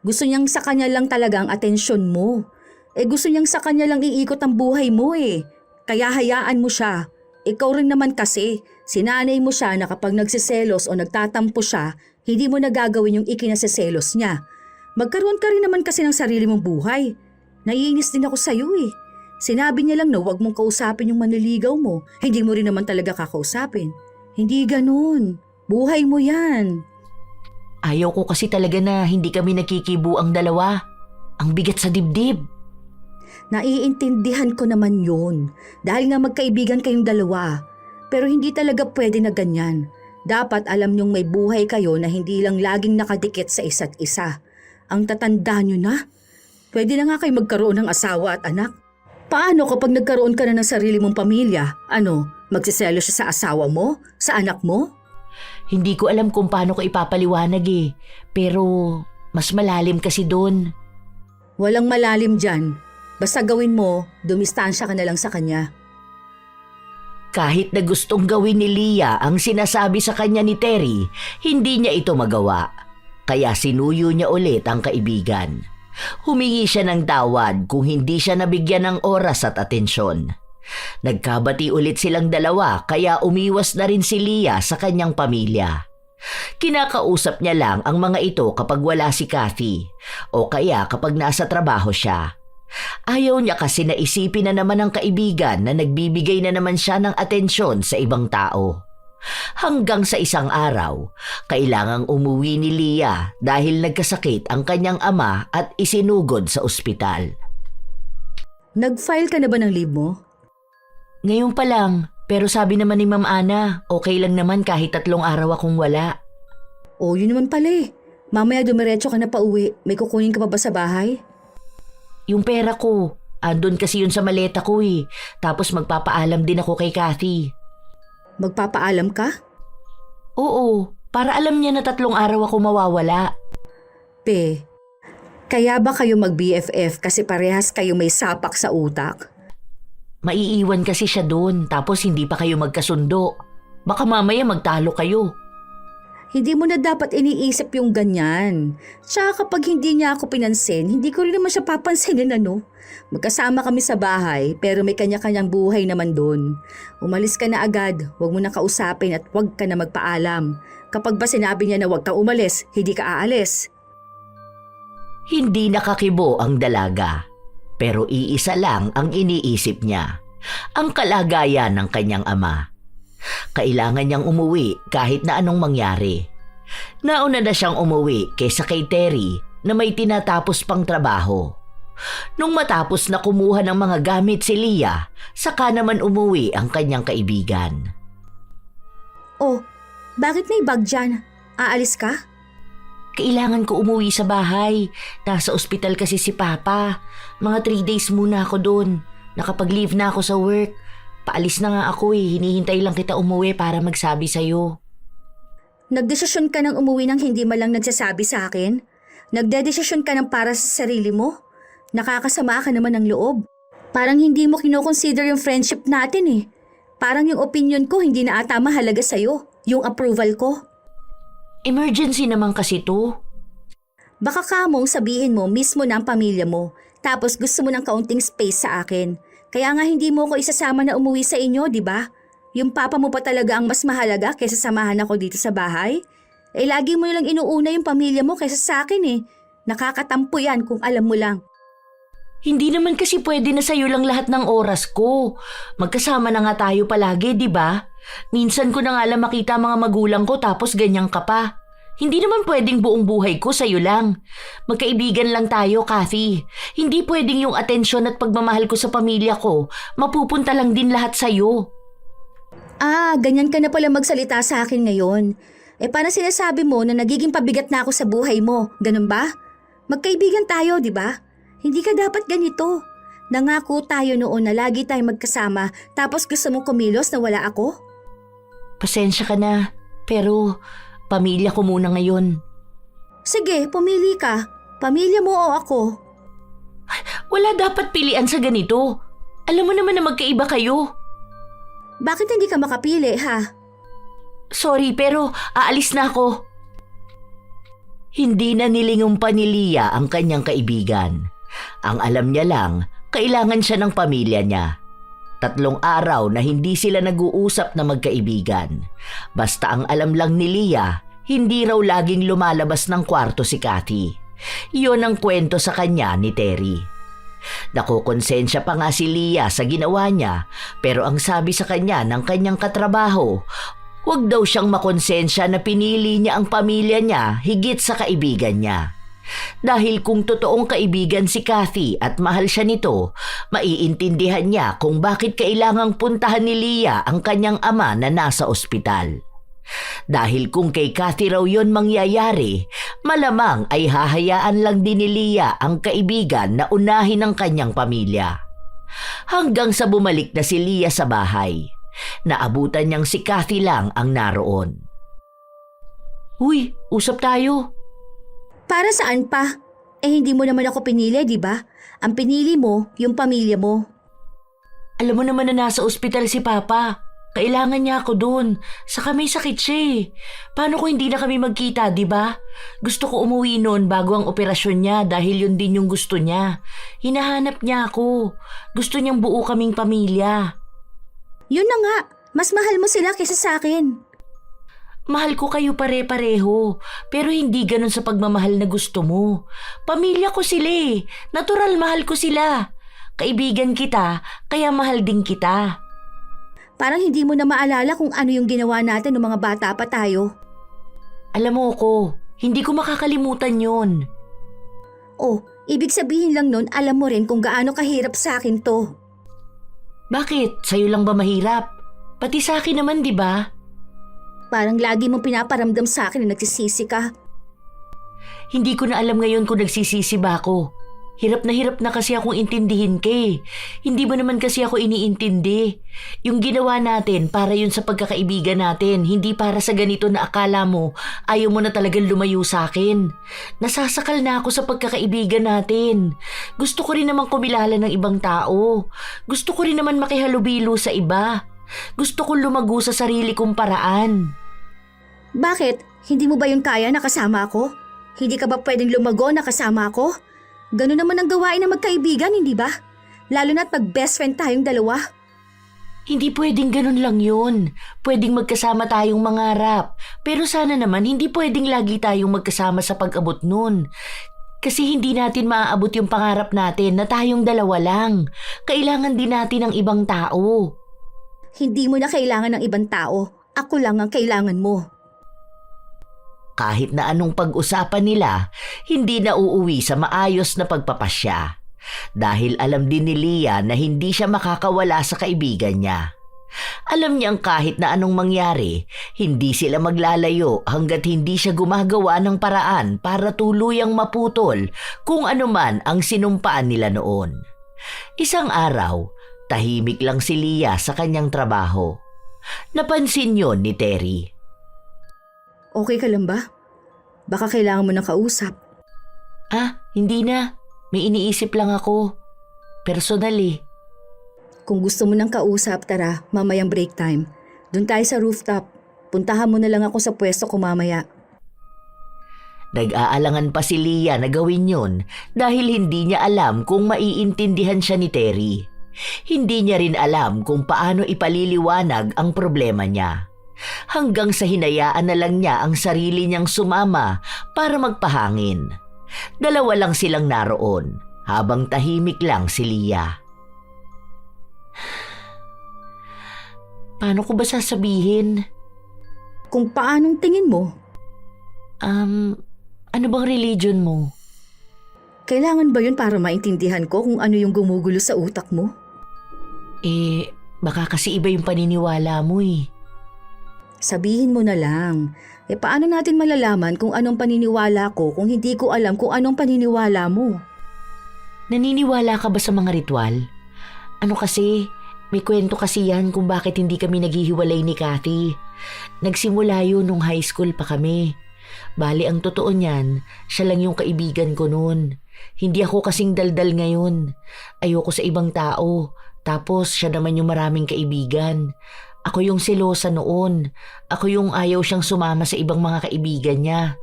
Gusto niyang sa kanya lang talaga ang atensyon mo. Gusto niyang sa kanya lang iikot ang buhay mo Kaya hayaan mo siya. Ikaw rin naman kasi, sinanay mo siya na kapag nagsiselos o nagtatampo siya, hindi mo nagagawin yung ikinaseselos niya. Magkaroon ka rin naman kasi ng sarili mong buhay. Naiinis din ako sa'yo Sinabi niya lang na huwag mong kausapin yung manliligaw mo. Hindi mo rin naman talaga kakausapin. Hindi ganun. Buhay mo yan. Ayaw ko kasi talaga na hindi kami nagkikibu ang dalawa. Ang bigat sa dibdib. Naiintindihan ko naman yun. Dahil nga magkaibigan kayong dalawa. Pero hindi talaga pwede na ganyan. Dapat alam niyong may buhay kayo na hindi lang laging nakadikit sa isa't isa. Ang tatanda niyo na. Pwede na nga kayo magkaroon ng asawa at anak. Paano kapag nagkaroon ka na ng sarili mong pamilya? Ano, magsiselo siya sa asawa mo? Sa anak mo? Hindi ko alam kung paano ko ipapaliwanag Pero mas malalim kasi doon. Walang malalim dyan. Basta gawin mo, dumistansya ka na lang sa kanya. Kahit na gustong gawin ni Leah ang sinasabi sa kanya ni Terry, hindi niya ito magawa. Kaya sinuyo niya ulit ang kaibigan. Humingi siya ng tawad kung hindi siya nabigyan ng oras at atensyon. Nagkabati ulit silang dalawa kaya umiwas na rin si Leah sa kanyang pamilya. Kinakausap niya lang ang mga ito kapag wala si Kathy o kaya kapag nasa trabaho siya. Ayaw niya kasi na isipin na naman ng kaibigan na nagbibigay na naman siya ng atensyon sa ibang tao. Hanggang sa isang araw, kailangang umuwi ni Leah dahil nagkasakit ang kanyang ama at isinugod sa ospital. Nag-file ka na ba ng leave mo? Ngayon pa lang, pero sabi naman ni Ma'am Ana, okay lang naman kahit 3 araw akong wala. Yun naman pala Mamaya dumiretso ka na pa uwi. May kukunin ka pa ba sa bahay? Yung pera ko, andun kasi yun sa maleta ko Tapos magpapaalam din ako kay Kathy. Magpapaalam ka? Oo, para alam niya na 3 araw ako mawawala. Kaya ba kayo mag-BFF kasi parehas kayo may sapak sa utak? Maiiwan kasi siya doon tapos hindi pa kayo magkasundo. Baka mamaya magtalo kayo. Hindi mo na dapat iniisip yung ganyan. Tsaka kapag hindi niya ako pinansin, hindi ko rin naman siya papansinin Magkasama kami sa bahay pero may kanya-kanyang buhay naman doon. Umalis ka na agad, huwag mo na kausapin at huwag ka na magpaalam. Kapag ba sinabi niya na huwag kang umalis, hindi ka aalis. Hindi nakakibo ang dalaga. Pero iisa lang ang iniisip niya. Ang kalagayan ng kanyang ama. Kailangan niyang umuwi kahit na anong mangyari. Nauna na siyang umuwi kaysa kay Terry na may tinatapos pang trabaho. Nung matapos na kumuha ng mga gamit si Leah, saka naman umuwi ang kanyang kaibigan. Oh, bakit may bag dyan? Aalis ka? Kailangan ko umuwi sa bahay. Nasa ospital kasi si Papa. Mga 3 days muna ako doon. Nakapag-leave na ako sa work. Paalis na nga ako eh. Hinihintay lang kita umuwi para magsabi sa'yo. Nagdesisyon ka ng umuwi nang hindi malang nagsasabi sa akin? Nagdedesisyon ka ng para sa sarili mo? Nakakasama ka naman ng loob. Parang hindi mo kinoconsider yung friendship natin eh. Parang yung opinion ko hindi na ata mahalaga sa'yo. Yung approval ko. Emergency naman kasi to. Baka kamong sabihin mo mismo ng pamilya mo. Tapos gusto mo ng kaunting space sa akin. Kaya nga hindi mo ko isasama na umuwi sa inyo, di ba? Yung papa mo pa talaga ang mas mahalaga kaysa samahan ako dito sa bahay? Eh lagi mo nilang inuuna yung pamilya mo kaysa sa akin eh. Nakakatampo yan kung alam mo lang. Hindi naman kasi pwede na sa'yo lang lahat ng oras ko. Magkasama na nga tayo palagi, di ba? Minsan ko na nga lang makita mga magulang ko tapos ganyan ka pa. Hindi naman pwedeng buong buhay ko sa'yo lang. Magkaibigan lang tayo, Kathy. Hindi pwedeng yung atensyon at pagmamahal ko sa pamilya ko mapupunta lang din lahat sa'yo. Ah, ganyan ka na pala magsalita sa akin ngayon. Eh para sinasabi mo na nagiging pabigat na ako sa buhay mo, ganun ba? Magkaibigan tayo, di ba? Hindi ka dapat ganito. Nangako tayo noon na lagi tayong magkasama tapos gusto mong kumilos na wala ako? Pasensya ka na, pero pamilya ko muna ngayon. Sige, pumili ka. Pamilya mo o ako? Wala dapat pilian sa ganito. Alam mo naman na magkaiba kayo. Bakit hindi ka makapili, ha? Sorry, pero aalis na ako. Hindi na nilingumpa ni Leah ang kanyang kaibigan. Ang alam niya lang, kailangan siya ng pamilya niya. 3 araw na hindi sila nag-uusap na magkaibigan. Basta ang alam lang ni Leah, hindi raw laging lumalabas ng kwarto si Kathy. Iyon ang kwento sa kanya ni Terry. Nakukonsensya pa nga si Leah sa ginawa niya, pero ang sabi sa kanya ng kanyang katrabaho, huwag daw siyang makonsensya na pinili niya ang pamilya niya higit sa kaibigan niya. Dahil kung totoong kaibigan si Kathy at mahal siya nito, maiintindihan niya kung bakit kailangang puntahan ni Leah ang kanyang ama na nasa ospital. Dahil kung kay Kathy raw yon mangyayari, malamang ay hahayaan lang din ni Leah ang kaibigan na unahin ang kanyang pamilya. Hanggang sa bumalik na si Leah sa bahay, naabutan niyang si Kathy lang ang naroon. Uy, usap tayo. Para saan pa? Eh hindi mo naman ako pinili, di ba? Ang pinili mo, yung pamilya mo. Alam mo naman na nasa ospital si Papa. Kailangan niya ako doon. Saka may sakit siya eh. Paano kung hindi na kami magkita, di ba? Gusto ko umuwi noon bago ang operasyon niya dahil yun din yung gusto niya. Hinahanap niya ako. Gusto niyang buo kaming pamilya. Yun na nga, mas mahal mo sila kaysa sa akin. Mahal ko kayo pare-pareho, pero hindi ganun sa pagmamahal na gusto mo. Pamilya ko sila eh. Natural mahal ko sila. Kaibigan kita, kaya mahal din kita. Parang hindi mo na maalala kung ano yung ginawa natin ng mga bata pa tayo. Alam mo ko, hindi ko makakalimutan yon. Oh, ibig sabihin lang nun alam mo rin kung gaano kahirap sa akin to. Bakit? Sa'yo lang ba mahirap? Pati sa akin naman, di ba? Parang lagi mong pinaparamdam sa akin na nagsisisi ka. Hindi ko na alam ngayon kung nagsisisi ba ako. Hirap na kasi akong intindihin ka eh. Hindi mo naman kasi ako iniintindi. Yung ginawa natin para yun sa pagkakaibigan natin, hindi para sa ganito na akala mo ayaw mo na talagang lumayo sa akin. Nasasakal na ako sa pagkakaibigan natin. Gusto ko rin naman kumilala ng ibang tao. Gusto ko rin naman makihalubilo sa iba. Gusto ko lumago sa sarili kong paraan. Bakit? Hindi mo ba yun kaya na kasama ako? Hindi ka ba pwedeng lumago na kasama ako? Ganun naman ang gawain ng magkaibigan, hindi ba? Lalo na't mag-best friend tayong dalawa. Hindi pwedeng ganun lang yun. Pwedeng magkasama tayong mangarap. Pero sana naman hindi pwedeng lagi tayong magkasama sa pag-abot nun. Kasi hindi natin maaabot yung pangarap natin na tayong dalawa lang. Kailangan din natin ng ibang tao. Hindi mo na kailangan ng ibang tao. Ako lang ang kailangan mo. Kahit na anong pag-usapan nila, hindi na uuwi sa maayos na pagpapasya. Dahil alam din ni Leah na hindi siya makakawala sa kaibigan niya. Alam niyang kahit na anong mangyari, hindi sila maglalayo hanggat hindi siya gumagawa ng paraan para tuluyang maputol kung ano man ang sinumpaan nila noon. Isang araw, tahimik lang si Leah sa kanyang trabaho. Napansin yon ni Terry. Okay ka lang ba? Baka kailangan mo ng kausap. Hindi na. May iniisip lang ako. Personal eh. Kung gusto mo ng kausap, tara, mamayang break time. Doon tayo sa rooftop. Puntahan mo na lang ako sa pwesto ko mamaya. Nag-aalangan pa si Leah na gawin yun dahil hindi niya alam kung maiintindihan siya ni Terry. Hindi niya rin alam kung paano ipaliliwanag ang problema niya. Hanggang sa hinayaan na lang niya ang sarili niyang sumama para magpahangin. Dalawa lang silang naroon habang tahimik lang si Leah. Paano ko ba sasabihin? Kung paanong tingin mo? Ano bang religion mo? Kailangan ba yun para maintindihan ko kung ano yung gumugulo sa utak mo? Baka kasi iba yung paniniwala mo eh. Sabihin mo na lang. Paano natin malalaman kung anong paniniwala ko kung hindi ko alam kung anong paniniwala mo? Naniniwala ka ba sa mga ritual? Ano kasi, may kwento kasi yan kung bakit hindi kami naghihiwalay ni Kathy. Nagsimula yun nung high school pa kami. Bali ang totoo niyan, siya lang yung kaibigan ko noon. Hindi ako kasing daldal ngayon. Ayoko sa ibang tao. Tapos siya naman yung maraming kaibigan. Ako yung selosa noon. Ako yung ayaw siyang sumama sa ibang mga kaibigan niya.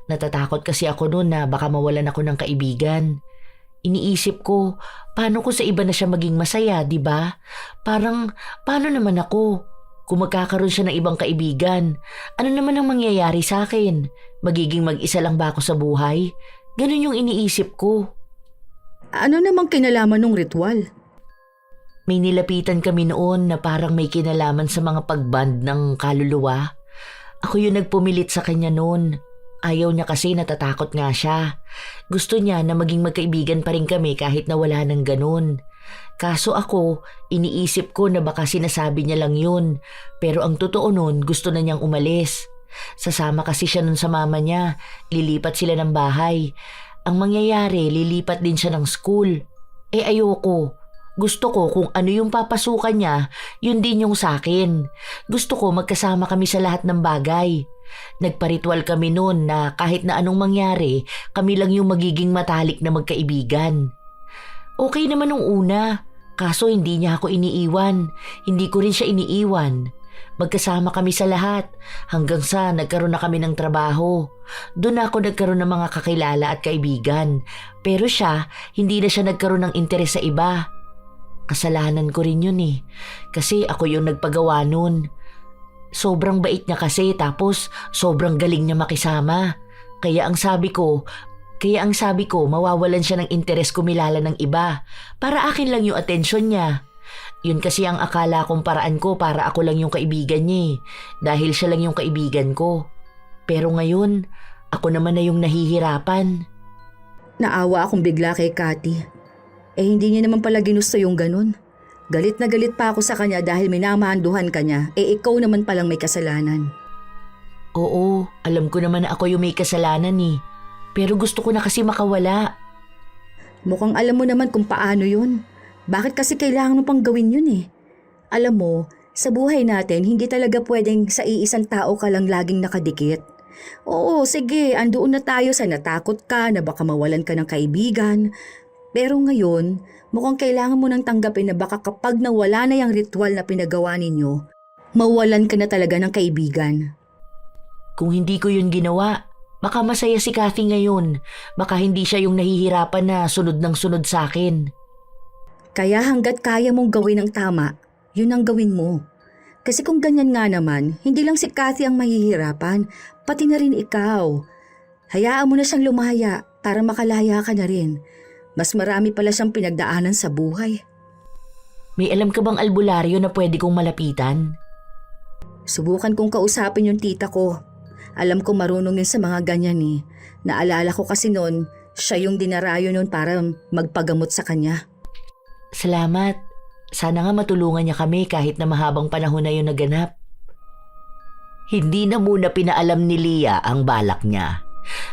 Natatakot kasi ako noon na baka mawalan ako ng kaibigan. Iniisip ko, paano ko sa iba na siya maging masaya, di ba? Parang, paano naman ako? Kung magkakaroon siya ng ibang kaibigan, ano naman ang mangyayari sa akin? Magiging mag-isa lang ba ako sa buhay? Ganun yung iniisip ko. Ano namang kinalaman ng ritual? May nilapitan kami noon na parang may kinalaman sa mga pagband ng kaluluwa. Ako yung nagpumilit sa kanya noon. Ayaw niya kasi, natatakot nga siya. Gusto niya na maging magkaibigan pa rin kami kahit na wala ng ganun. Kaso ako, iniisip ko na baka sinasabi niya lang yun. Pero ang totoo nun, gusto na niyang umalis. Sasama kasi siya nun sa mama niya. Lilipat sila ng bahay. Ang mangyayari, lilipat din siya ng school. Ayoko. Gusto ko kung ano yung papasukan niya, yun din yung sakin. Gusto ko magkasama kami sa lahat ng bagay. Nagparitual kami noon na kahit na anong mangyari, kami lang yung magiging matalik na magkaibigan. Okay naman nung una, kaso hindi niya ako iniiwan. Hindi ko rin siya iniiwan. Magkasama kami sa lahat hanggang sa nagkaroon na kami ng trabaho. Doon ako nagkaroon ng mga kakilala at kaibigan. Pero siya, hindi na siya nagkaroon ng interes sa iba. Kasalanan ko rin yun eh. Kasi ako yung nagpagawa nun. Sobrang bait niya kasi tapos sobrang galing niya makisama. Kaya ang sabi ko, mawawalan siya ng interes kumilala ng iba. Para akin lang yung atensyon niya. Yun kasi ang akala kong paraan ko para ako lang yung kaibigan niya eh. Dahil siya lang yung kaibigan ko. Pero ngayon, ako naman na yung nahihirapan. Naawa akong bigla kay Kathy. Hindi niya naman pala ginusto yung ganun. Galit na galit pa ako sa kanya dahil minamahanduhan ka niya. Ikaw naman palang may kasalanan. Oo, alam ko naman na ako yung may kasalanan eh. Pero gusto ko na kasi makawala. Mukhang alam mo naman kung paano yun. Bakit kasi kailangan mo pang gawin yun eh? Alam mo, sa buhay natin hindi talaga pwedeng sa iisang tao ka lang laging nakadikit. Oo, sige, andoon na tayo sa natakot ka na baka mawalan ka ng kaibigan. Pero ngayon, mukhang kailangan mo nang tanggapin na baka kapag nawala na yung ritual na pinagawa ninyo, mawalan ka na talaga ng kaibigan. Kung hindi ko yun ginawa, baka masaya si Kathy ngayon. Baka hindi siya yung nahihirapan na sunod ng sunod sa akin. Kaya hanggat kaya mong gawin ang tama, yun ang gawin mo. Kasi kung ganyan nga naman, hindi lang si Kathy ang mahihirapan, pati na rin ikaw. Hayaan mo na siyang lumaya para makalaya ka na rin. Mas marami pala siyang pinagdaanan sa buhay. May alam ka bang albularyo na pwede kong malapitan? Subukan kong kausapin yung tita ko. Alam ko marunong yun sa mga ganyan eh. Naalala ko kasi noon, siya yung dinarayo noon para magpagamot sa kanya. Salamat. Sana nga matulungan niya kami kahit na mahabang panahon na yun naganap. Hindi na muna pinaalam ni Leah ang balak niya.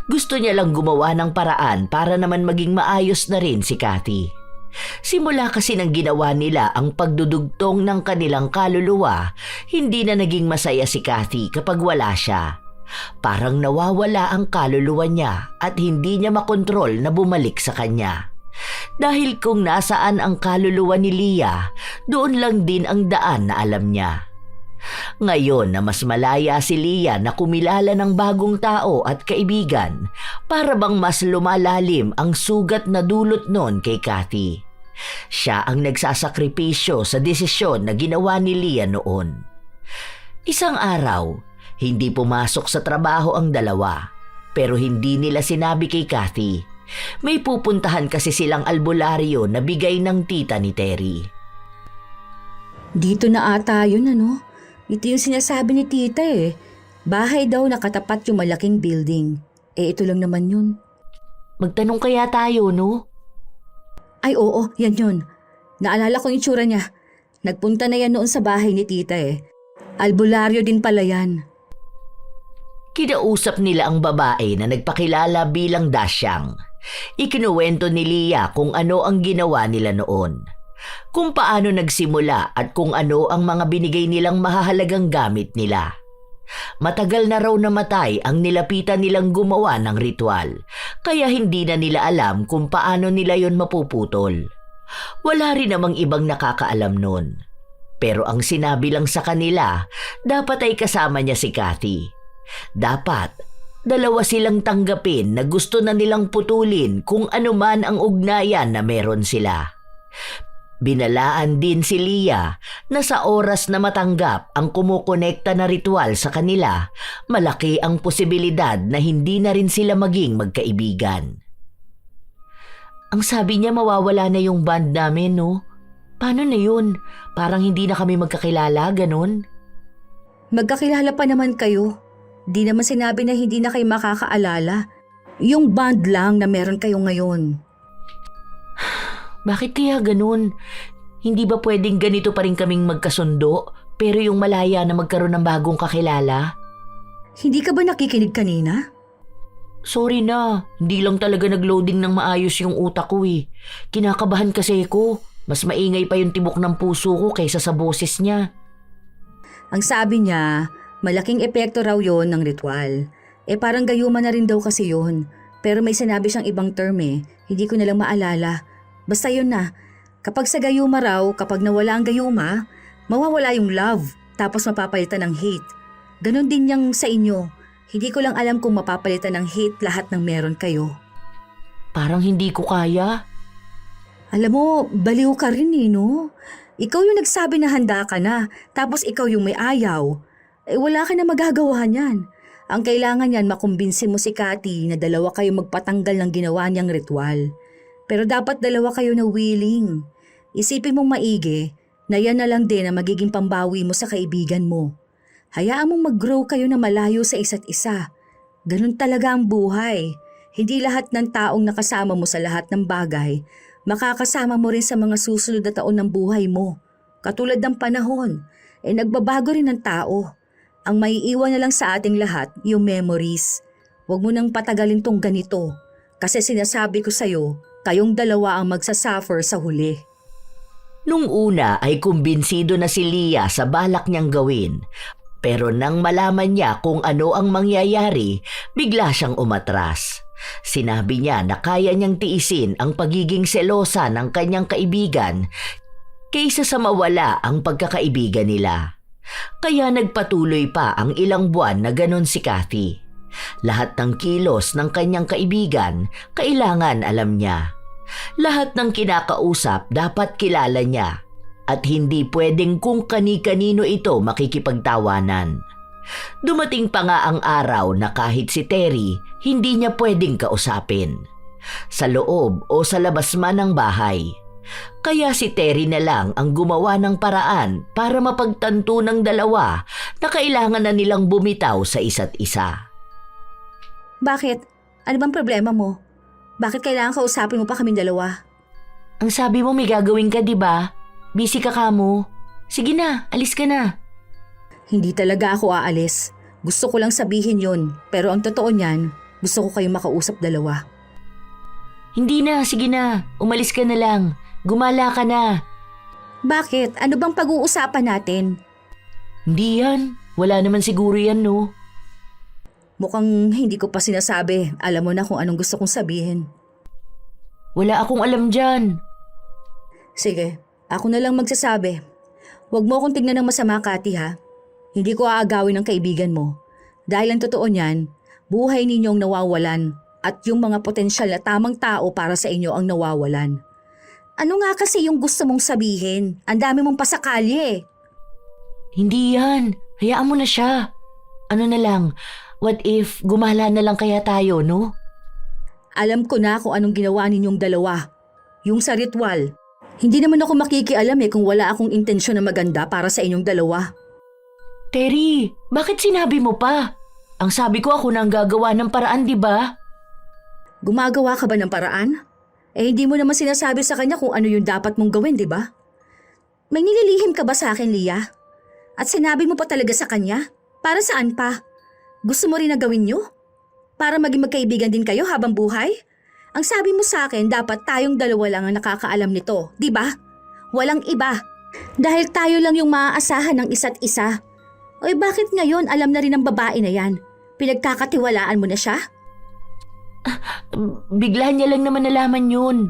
Gusto niya lang gumawa ng paraan para naman maging maayos na rin si Kathy. Simula kasi nang ginawa nila ang pagdudugtong ng kanilang kaluluwa, hindi na naging masaya si Kathy kapag wala siya. Parang nawawala ang kaluluwa niya at hindi niya makontrol na bumalik sa kanya. Dahil kung nasaan ang kaluluwa ni Leah, doon lang din ang daan na alam niya. Ngayon na mas malaya si Leah na kumilala ng bagong tao at kaibigan, para bang mas lumalalim ang sugat na dulot noon kay Kathy. Siya ang nagsasakripisyo sa desisyon na ginawa ni Leah noon. Isang araw, hindi pumasok sa trabaho ang dalawa, pero hindi nila sinabi kay Kathy. May pupuntahan kasi silang albularyo na bigay ng tita ni Terry. Dito na ata yun ano? Ito yung sinasabi ni tita eh. Bahay daw nakatapat yung malaking building. Ito lang naman yun. Magtanong kaya tayo, no? Ay oo, yan yun. Naalala ko yung tsura niya. Nagpunta na yan noon sa bahay ni tita eh. Albularyo din pala yan. Kinausap nila ang babae na nagpakilala bilang Dasyang. Ikinuwento ni Leah kung ano ang ginawa nila noon. Kung paano nagsimula at kung ano ang mga binigay nilang mahahalagang gamit nila. Matagal na raw namatay ang nilapitan nilang gumawa ng ritual, kaya hindi na nila alam kung paano nila yon mapuputol. Wala rin namang ibang nakakaalam nun. Pero ang sinabi lang sa kanila, dapat ay kasama niya si Kathy. Dapat, dalawa silang tanggapin na gusto na nilang putulin kung ano man ang ugnayan na meron sila. Binalaan din si Leah na sa oras na matanggap ang kumukonekta na ritual sa kanila, malaki ang posibilidad na hindi na rin sila maging magkaibigan. Ang sabi niya mawawala na yung band namin, no? Paano na yun? Parang hindi na kami magkakilala, ganun? Magkakilala pa naman kayo. Di naman sinabi na hindi na kayo makakaalala. Yung band lang na meron kayo ngayon. Bakit kaya ganun? Hindi ba pwedeng ganito pa rin kaming magkasundo, pero yung malaya na magkaroon ng bagong kakilala? Hindi ka ba nakikinig kanina? Sorry na, hindi lang talaga nag-loading ng maayos yung utak ko eh. Kinakabahan kasi ko. Mas maingay pa yung tibok ng puso ko kaysa sa boses niya. Ang sabi niya, malaking epekto raw yon ng ritual. Parang gayuma na rin daw kasi yun. Pero may sinabi siyang ibang term eh. Hindi ko nalang maalala. Basta yun na. Kapag sa gayuma raw, kapag nawala ang gayuma, mawawala yung love. Tapos mapapalitan ng hate. Ganon din yang sa inyo. Hindi ko lang alam kung mapapalitan ng hate lahat ng meron kayo. Parang hindi ko kaya. Alam mo, baliw ka rin eh, no? Ikaw yung nagsabi na handa ka na, tapos ikaw yung may ayaw. Wala ka na magagawa niyan. Ang kailangan yan, makumbinsi mo si Kathy na dalawa kayo magpatanggal ng ginawa niyang ritual. Pero dapat dalawa kayo na willing. Isipin mong maigi na yan na lang din ang magiging pambawi mo sa kaibigan mo. Hayaan mong mag-grow kayo na malayo sa isa't isa. Ganun talaga ang buhay. Hindi lahat ng taong nakasama mo sa lahat ng bagay makakasama mo rin sa mga susunod na taon ng buhay mo. Katulad ng panahon, nagbabago rin ng tao. Ang maiiwan na lang sa ating lahat, yung memories. Huwag mo nang patagalin tong ganito. Kasi sinasabi ko sa'yo, kayong dalawa ang magsasuffer sa huli. Nung una ay kumbinsido na si Leah sa balak niyang gawin. Pero nang malaman niya kung ano ang mangyayari, bigla siyang umatras. Sinabi niya na kaya niyang tiisin ang pagiging selosa ng kanyang kaibigan kaysa sa mawala ang pagkakaibigan nila. Kaya nagpatuloy pa ang ilang buwan na ganon si Kathy. Lahat ng kilos ng kanyang kaibigan, kailangan alam niya. Lahat ng kinakausap dapat kilala niya at hindi pwedeng kung kani-kanino ito makikipagtawanan. Dumating pa nga ang araw na kahit si Terry, hindi niya pwedeng kausapin. Sa loob o sa labas man ng bahay, Kaya si Terry na lang ang gumawa ng paraan para mapagtanto ng dalawa na kailangan na nilang bumitaw sa isa't isa. Bakit? Ano bang problema mo? Bakit kailangan kausapin mo pa kaming dalawa? Ang sabi mo may gagawin ka, di ba? Busy ka kamo. Sige na, alis ka na. Hindi talaga ako aalis. Gusto ko lang sabihin yun. Pero ang totoo niyan, gusto ko kayong makausap dalawa. Hindi na, sige na. Umalis ka na lang. Gumala ka na. Bakit? Ano bang pag-uusapan natin? Hindi yan. Wala naman siguro yan, no? Mukhang hindi ko pa sinasabi. Alam mo na kung anong gusto kong sabihin. Wala akong alam dyan. Sige, ako na lang magsasabi. Huwag mo akong tignan ng masama, Kati, ha? Hindi ko aagawin ang kaibigan mo. Dahil ang totoo niyan, buhay ninyong nawawalan at yung mga potensyal na tamang tao para sa inyo ang nawawalan. Ano nga kasi yung gusto mong sabihin? Ang dami mong pasakali eh. Hindi yan. Hayaan mo na siya. Ano na lang, what if gumala na lang kaya tayo, no? Alam ko na kung anong ginawa ninyong dalawa. Yung sa ritual. Hindi naman ako makikialam kung wala akong intensyon na maganda para sa inyong dalawa. Terry, bakit sinabi mo pa? Ang sabi ko ako na ang gagawa ng paraan, di ba? Gumagawa ka ba ng paraan? Hindi mo naman sinasabi sa kanya kung ano yung dapat mong gawin, di ba? May nililihim ka ba sa akin, Lia? At sinabi mo pa talaga sa kanya? Para saan pa? Gusto mo rin na gawin nyo? Para maging magkaibigan din kayo habang buhay? Ang sabi mo sa akin, dapat tayong dalawa lang ang nakakaalam nito, di ba? Walang iba. Dahil tayo lang yung maaasahan ng isa't isa. O bakit ngayon alam na rin ng babae na yan? Pinagkakatiwalaan mo na siya? Bigla niya lang naman nalaman yun.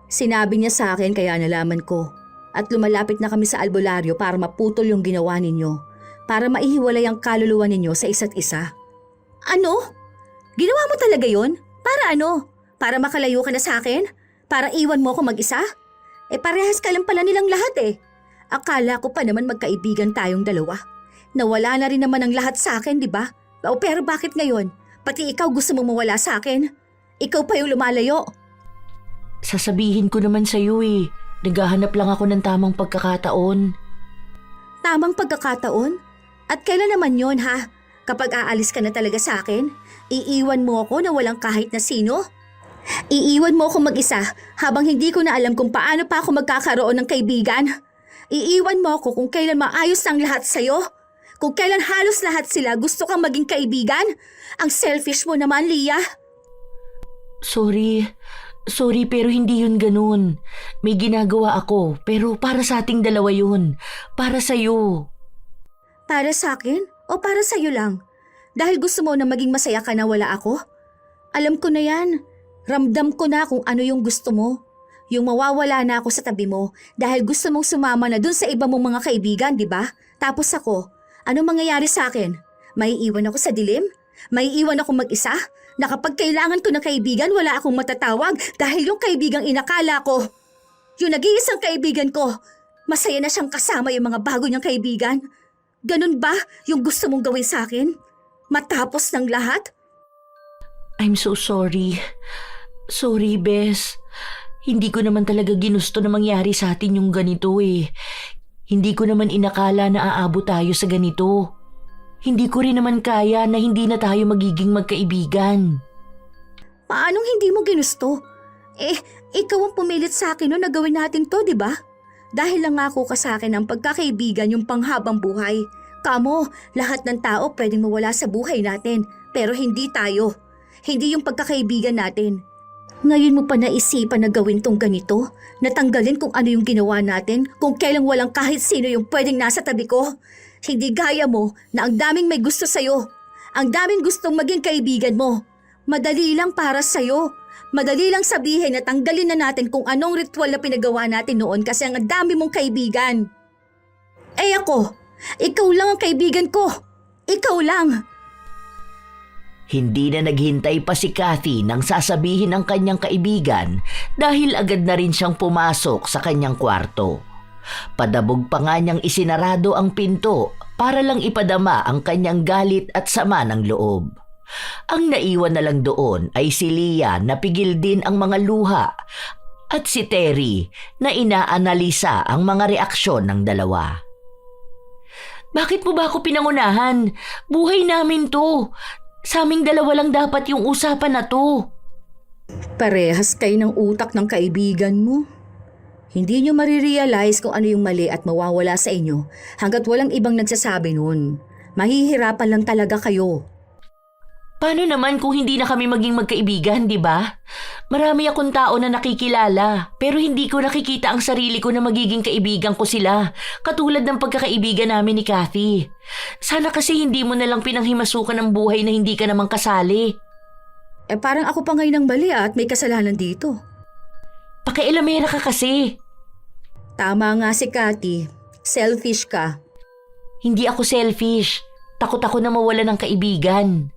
Sinabi niya sa akin kaya nalaman ko. At lumalapit na kami sa albularyo para maputol yung ginawa ninyo. Para maihiwalay ang kaluluwa ninyo sa isa't isa. Ano? Ginawa mo talaga yun? Para ano? Para makalayo ka na sa akin? Para iwan mo ako mag-isa? Parehas ka lang pala nilang lahat eh. Akala ko pa naman magkaibigan tayong dalawa. Nawala na rin naman ang lahat sa akin, di ba? Pero bakit ngayon? Pati ikaw gusto mo mawala sa akin? Ikaw pa yung lumalayo. Sasabihin ko naman sa'yo eh. Naghahanap lang ako ng tamang pagkakataon. Tamang pagkakataon? At kailan naman yon ha? Kapag aalis ka na talaga sa akin, iiwan mo ako na walang kahit na sino? Iiwan mo ako mag-isa habang hindi ko na alam kung paano pa ako magkakaroon ng kaibigan? Iiwan mo ako kung kailan maayos ang lahat sa'yo? Kung kailan halos lahat sila gusto kang maging kaibigan? Ang selfish mo naman, Lia. Sorry pero hindi yun ganun. May ginagawa ako pero para sa ating dalawa yun. Para sa'yo. Para sa akin o para sa'yo lang? Dahil gusto mo na maging masaya ka na wala ako? Alam ko na yan. Ramdam ko na kung ano yung gusto mo. Yung mawawala na ako sa tabi mo dahil gusto mong sumama na dun sa iba mong mga kaibigan, di ba? Tapos ako, ano mangyayari sa akin? May iwan ako sa dilim? May iwan ako mag-isa? Na kapag kailangan ko ng kaibigan, wala akong matatawag dahil yung kaibigang inakala ko. Yung nag-iisang kaibigan ko, masaya na siyang kasama yung mga bago niyang kaibigan. Ganun ba yung gusto mong gawin sa akin? Matapos ng lahat? I'm so sorry. Sorry, Bes. Hindi ko naman talaga ginusto na mangyari sa atin yung ganito eh. Hindi ko naman inakala na aabot tayo sa ganito. Hindi ko rin naman kaya na hindi na tayo magiging magkaibigan. Paanong hindi mo ginusto? Ikaw ang pumilit sa akin na gawin natin to, di ba? Dahil lang ako ka sa akin ang pagkakaibigan yung panghabang buhay. Kamo, lahat ng tao pwedeng mawala sa buhay natin, pero hindi tayo. Hindi yung pagkakaibigan natin. Ngayon mo pa naisipan na gawin tong ganito? Natanggalin kung ano yung ginawa natin, kung kailang walang kahit sino yung pwedeng nasa tabi ko? Hindi gaya mo na ang daming may gusto sa'yo. Ang daming gustong maging kaibigan mo. Madali lang para sa'yo. Madali lang sabihin na tanggalin na natin kung anong ritual na pinagawa natin noon kasi ang dami mong kaibigan. Ako, ikaw lang ang kaibigan ko. Ikaw lang. Hindi na naghintay pa si Kathy nang sasabihin ng kanyang kaibigan dahil agad na rin siyang pumasok sa kanyang kwarto. Padabog pa nga niyang isinarado ang pinto para lang ipadama ang kanyang galit at sama ng loob. Ang naiwan na lang doon ay si Lia na pigil din ang mga luha at si Terry na inaanalisa ang mga reaksyon ng dalawa. Bakit mo ba ako pinangunahan? Buhay namin to. Sa aming dalawa lang dapat yung usapan na to. Parehas kayo ng utak ng kaibigan mo. Hindi nyo marirealize kung ano yung mali at mawawala sa inyo hanggat walang ibang nagsasabi nun. Mahihirapan lang talaga kayo. Paano naman kung hindi na kami maging magkaibigan, di ba? Marami akong tao na nakikilala, pero hindi ko nakikita ang sarili ko na magiging kaibigan ko sila, katulad ng pagkakaibigan namin ni Kathy. Sana kasi hindi mo na lang pinanghimasukan ang buhay na hindi ka namang kasali. Parang ako pa ngayon ang mali at may kasalanan dito. Pakialamera ka kasi. Tama nga si Kathy. Selfish ka. Hindi ako selfish. Takot ako na mawala ng kaibigan.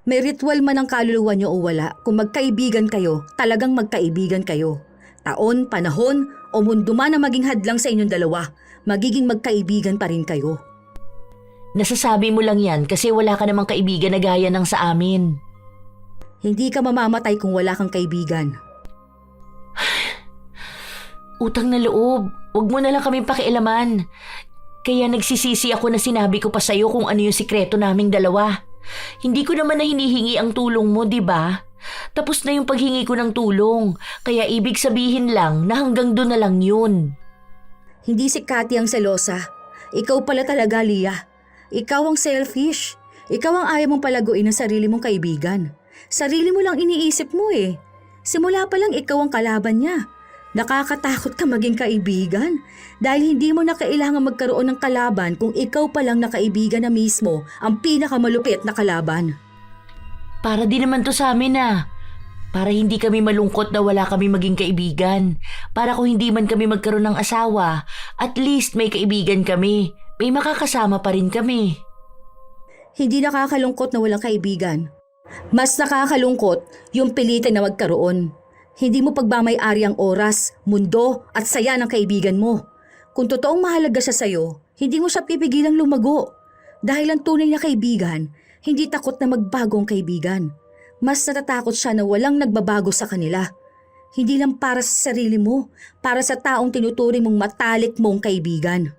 May ritual man ang kaluluwa niyo o wala, kung magkaibigan kayo, talagang magkaibigan kayo. Taon, panahon, o mundo man ang maging hadlang sa inyong dalawa, magiging magkaibigan pa rin kayo. Nasasabi mo lang yan kasi wala ka namang kaibigan na gaya ng sa amin. Hindi ka mamamatay kung wala kang kaibigan. Utang na loob, wag mo na lang kaming pakialaman. Kaya nagsisisi ako na sinabi ko pa sa'yo kung ano yung sikreto naming dalawa. Hindi ko naman na hinihingi ang tulong mo, di ba? Tapos na yung paghingi ko ng tulong, kaya ibig sabihin lang na hanggang doon na lang yun. Hindi si Kathy ang selosa. Ikaw pala talaga, Leah. Ikaw ang selfish. Ikaw ang ayaw mong palaguin ng sarili mong kaibigan. Sarili mo lang iniisip mo eh. Simula pa lang ikaw ang kalaban niya. Nakakatakot ka maging kaibigan dahil hindi mo na kailangan magkaroon ng kalaban kung ikaw pa lang na kaibigan na mismo ang pinakamalupit na kalaban. Para din naman to sa amin ah. Para hindi kami malungkot na wala kami maging kaibigan. Para kung hindi man kami magkaroon ng asawa, at least may kaibigan kami. May makakasama pa rin kami. Hindi nakakalungkot na walang kaibigan. Mas nakakalungkot yung pilitan na magkaroon. Hindi mo pagmamay-ari ang oras, mundo at saya ng kaibigan mo. Kung totoong mahalaga siya sa'yo, hindi mo siya pipigilang lumago. Dahil ang tunay na kaibigan, hindi takot na magbago ang kaibigan. Mas natatakot siya na walang nagbabago sa kanila. Hindi lang para sa sarili mo, para sa taong tinuturing mong matalik mong kaibigan.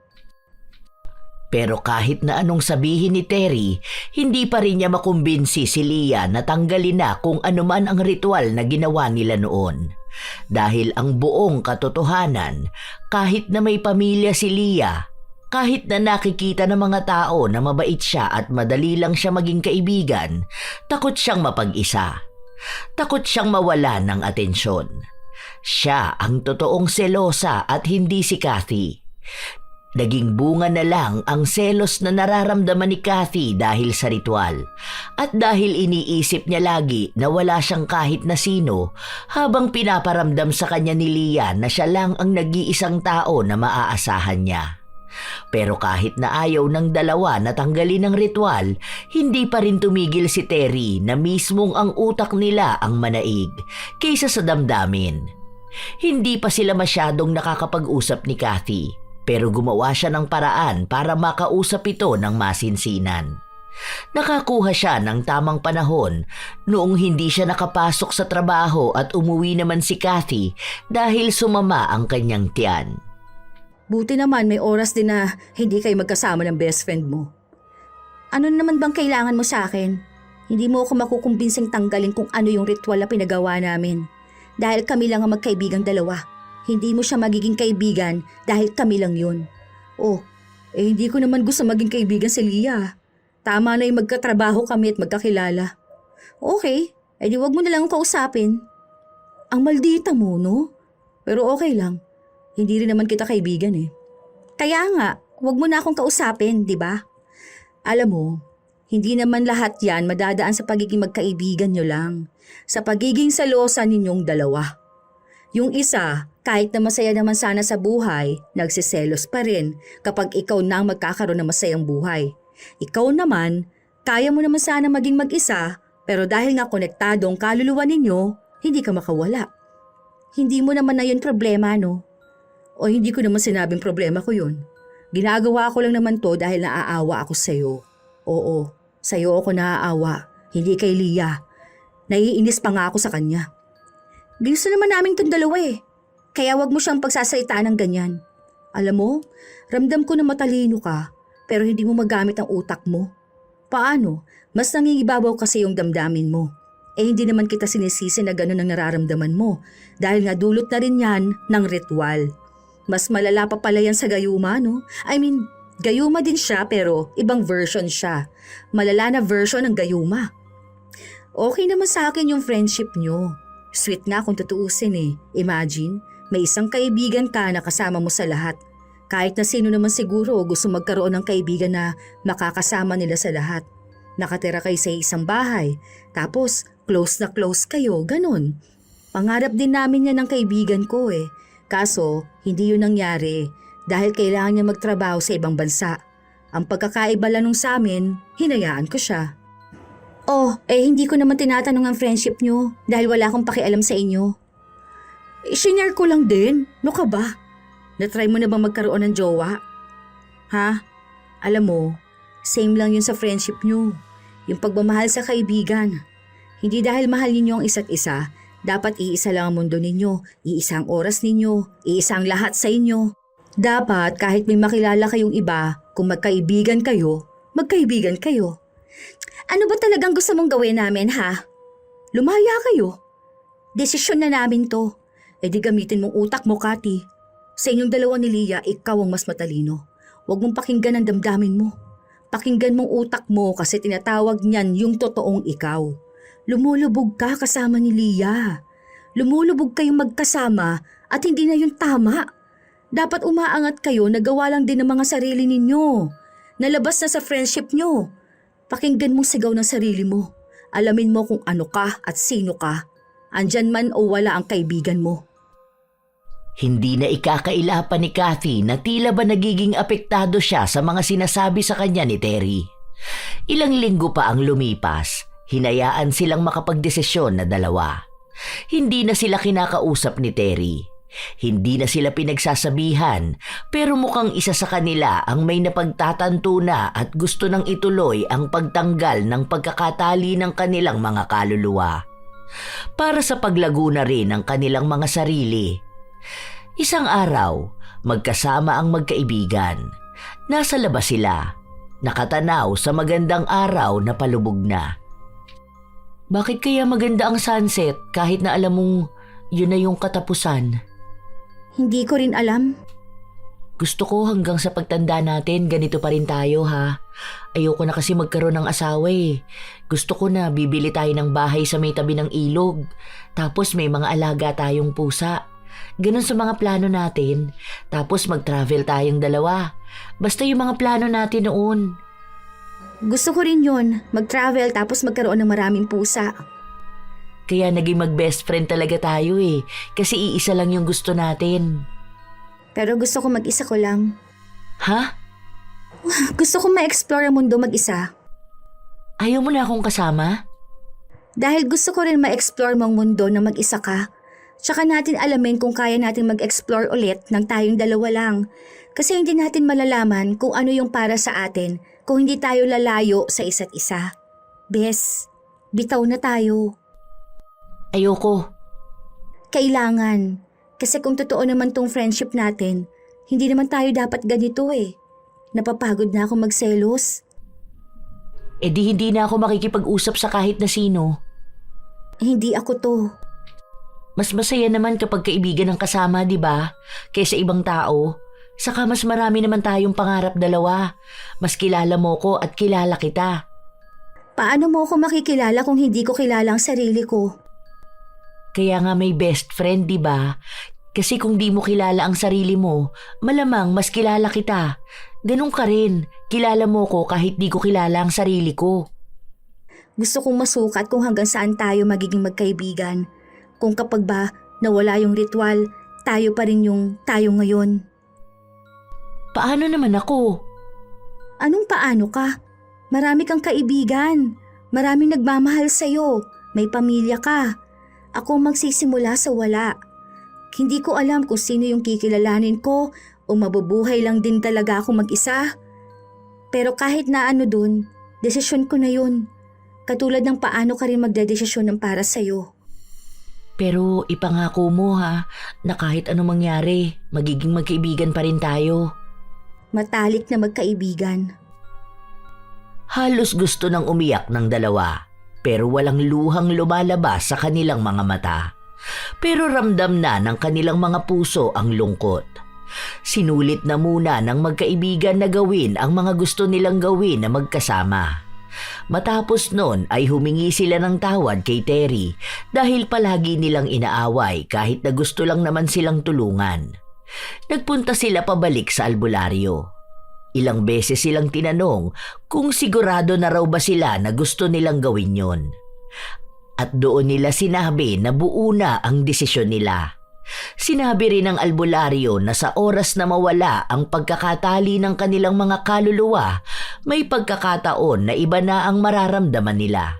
Pero kahit na anong sabihin ni Terry, hindi pa rin niya makumbinsi si Leah na tanggalin na kung anuman ang ritual na ginawa nila noon. Dahil ang buong katotohanan, kahit na may pamilya si Leah, kahit na nakikita ng mga tao na mabait siya at madali lang siya maging kaibigan, takot siyang mapag-isa. Takot siyang mawala ng atensyon. Siya ang totoong selosa at hindi si Kathy. Naging bunga na lang ang selos na nararamdaman ni Kathy dahil sa ritual at dahil iniisip niya lagi na wala siyang kahit na sino habang pinaparamdam sa kanya ni Leah na siya lang ang nag-iisang tao na maaasahan niya. Pero kahit na ayaw ng dalawa na tanggalin ang ritual, hindi pa rin tumigil si Terry na mismong ang utak nila ang manaig kaysa sa damdamin. Hindi pa sila masyadong nakakapag-usap ni Kathy. Pero gumawa siya ng paraan para makausap ito ng masinsinan. Nakakuha siya ng tamang panahon noong hindi siya nakapasok sa trabaho at umuwi naman si Kathy dahil sumama ang kanyang tiyan. Buti naman may oras din na hindi kayo magkasama ng best friend mo. Ano naman bang kailangan mo sa akin? Hindi mo ako makukumbinsing tanggalin kung ano yung ritual na pinagawa namin. Dahil kami lang ang magkaibigang dalawa. Hindi mo siya magiging kaibigan dahil kami lang yun. Hindi ko naman gusto maging kaibigan si Leah. Tama na yung magkatrabaho kami at magkakilala. Okay, di wag mo na lang kausapin. Ang maldita mo, no? Pero okay lang. Hindi rin naman kita kaibigan eh. Kaya nga, wag mo na akong kausapin, di ba? Alam mo, hindi naman lahat yan madadaan sa pagiging magkaibigan nyo lang. Sa pagiging salosa ninyong dalawa. Yung isa, kahit na masaya naman sana sa buhay, nagsiselos pa rin kapag ikaw na ang magkakaroon ng masayang buhay. Ikaw naman, kaya mo naman sana maging mag-isa, pero dahil nga konektado ang kaluluwa ninyo, hindi ka makawala. Hindi mo naman na yun problema, no? O hindi ko naman sinabing problema ko yun. Ginagawa ko lang naman to dahil naaawa ako sa'yo. Oo, sa'yo ako naaawa, hindi kay Leah. Naiinis pa nga ako sa kanya. Gusto naman namin itong dalawa eh. Kaya wag mo siyang pagsasalitaan ng ganyan. Alam mo, ramdam ko na matalino ka, pero hindi mo magamit ang utak mo. Paano? Mas nangingibabaw kasi yung damdamin mo. Hindi naman kita sinisisi na gano'n ang nararamdaman mo dahil nga dulot na rin yan ng ritual. Mas malala pa pala yan sa gayuma, no? Gayuma din siya pero ibang version siya. Malala na version ng gayuma. Okay naman sa akin yung friendship nyo. Sweet nga kung tutuusin eh. Imagine, may isang kaibigan ka na kasama mo sa lahat. Kahit na sino naman siguro gusto magkaroon ng kaibigan na makakasama nila sa lahat. Nakatira kayo sa isang bahay, tapos close na close kayo, ganun. Pangarap din namin yan ng kaibigan ko eh. Kaso, hindi yun nangyari dahil kailangan niya magtrabaho sa ibang bansa. Ang pagkakaiba lang nung sa amin, hinayaan ko siya. Hindi ko naman tinatanong ang friendship nyo dahil wala akong pakialam sa inyo. Sinare ko lang din, no ka ba? Natry mo na bang magkaroon ng jowa? Ha? Alam mo, same lang yun sa friendship nyo. Yung pagmamahal sa kaibigan. Hindi dahil mahal ninyo ang isa't isa, dapat iisa lang ang mundo ninyo, iisa ang oras ninyo, iisa ang lahat sa inyo. Dapat kahit may makilala kayong iba, kung magkaibigan kayo, magkaibigan kayo. Ano ba talagang gusto mong gawin namin ha? Lumaya kayo. Desisyon na namin to. Di gamitin mong utak mo, Kati. Sa inyong dalawa ni Lia, ikaw ang mas matalino. Huwag mong pakinggan ang damdamin mo. Pakinggan mong utak mo kasi tinatawag niyan yung totoong ikaw. Lumulubog ka kasama ni Lia. Lumulubog kayong magkasama at hindi na yun tama. Dapat umaangat kayo na gawa lang din ng mga sarili ninyo. Nalabas na sa friendship nyo. Pakinggan mong sigaw ng sarili mo. Alamin mo kung ano ka at sino ka. Andyan man o wala ang kaibigan mo. Hindi na ikakaila pa ni Kathy na tila ba nagiging apektado siya sa mga sinasabi sa kanya ni Terry. Ilang linggo pa ang lumipas, hinayaan silang makapagdesisyon na dalawa. Hindi na sila kinakausap ni Terry. Hindi na sila pinagsasabihan, pero mukhang isa sa kanila ang may napagtatanto na at gusto nang ituloy ang pagtanggal ng pagkakatali ng kanilang mga kaluluwa. Para sa paglago na rin ng kanilang mga sarili. Isang araw, magkasama ang magkaibigan. Nasa labas sila, nakatanaw sa magandang araw na palubog na. Bakit kaya maganda ang sunset kahit na alam mong yun na yung katapusan? Hindi ko rin alam. Gusto ko hanggang sa pagtanda natin ganito pa rin tayo ha. Ayoko na kasi magkaroon ng asawa eh. Gusto ko na bibili tayo ng bahay sa may tabi ng ilog. Tapos may mga alaga tayong pusa. Ganun sa mga plano natin. Tapos mag-travel tayong dalawa. Basta yung mga plano natin noon. Gusto ko rin yun. Mag-travel tapos magkaroon ng maraming pusa. Kaya naging mag-best friend talaga tayo eh. Kasi iisa lang yung gusto natin. Pero gusto ko mag-isa ko lang. Ha? Gusto ko ma-explore ang mundo mag-isa. Ayaw mo na akong kasama? Dahil gusto ko rin ma-explore mong mundo na mag-isa ka. Tsaka natin alamin kung kaya natin mag-explore ulit ng tayong dalawa lang. Kasi hindi natin malalaman kung ano yung para sa atin kung hindi tayo lalayo sa isa't isa. Bes, bitaw na tayo. Ayoko. Kailangan. Kasi kung totoo naman tong friendship natin, hindi naman tayo dapat ganito eh. Napapagod na ako magselos. Di hindi na ako makikipag-usap sa kahit na sino. Hindi ako to. Mas masaya naman kapag kaibigan ang kasama, di ba? Kaysa ibang tao. Saka mas marami naman tayong pangarap dalawa. Mas kilala mo ko at kilala kita. Paano mo ako makikilala kung hindi ko kilala ang sarili ko? Kaya nga may best friend, di ba? Kasi kung di mo kilala ang sarili mo, malamang mas kilala kita. Ganun ka rin. Kilala mo ko kahit di ko kilala ang sarili ko. Gusto kong masukat kung hanggang saan tayo magiging magkaibigan. Kung kapag ba nawala yung ritual, tayo pa rin yung tayo ngayon. Paano naman ako? Anong paano ka? Marami kang kaibigan. Maraming nagmamahal sa'yo. May pamilya ka. Ako magsisimula sa wala. Hindi ko alam kung sino yung kikilalanin ko o mabubuhay lang din talaga ako mag-isa. Pero kahit na ano dun, desisyon ko na yun. Katulad ng paano ka rin magdedesisyon ng para sa'yo. Pero ipangako mo ha, na kahit anong mangyari, magiging magkaibigan pa rin tayo. Matalik na magkaibigan. Halos gusto nang umiyak ng dalawa, pero walang luhang lumalabas sa kanilang mga mata. Pero ramdam na ng kanilang mga puso ang lungkot. Sinulit na muna ng magkaibigan na gawin ang mga gusto nilang gawin na magkasama. Matapos nun ay humingi sila ng tawad kay Terry dahil palagi nilang inaaway kahit na gusto lang naman silang tulungan. Nagpunta sila pabalik sa albularyo. Ilang beses silang tinanong kung sigurado na raw ba sila na gusto nilang gawin yon. At doon nila sinabi na buo na ang desisyon nila. Sinabi rin ng albularyo na sa oras na mawala ang pagkakatali ng kanilang mga kaluluwa, may pagkakataon na iba na ang mararamdaman nila.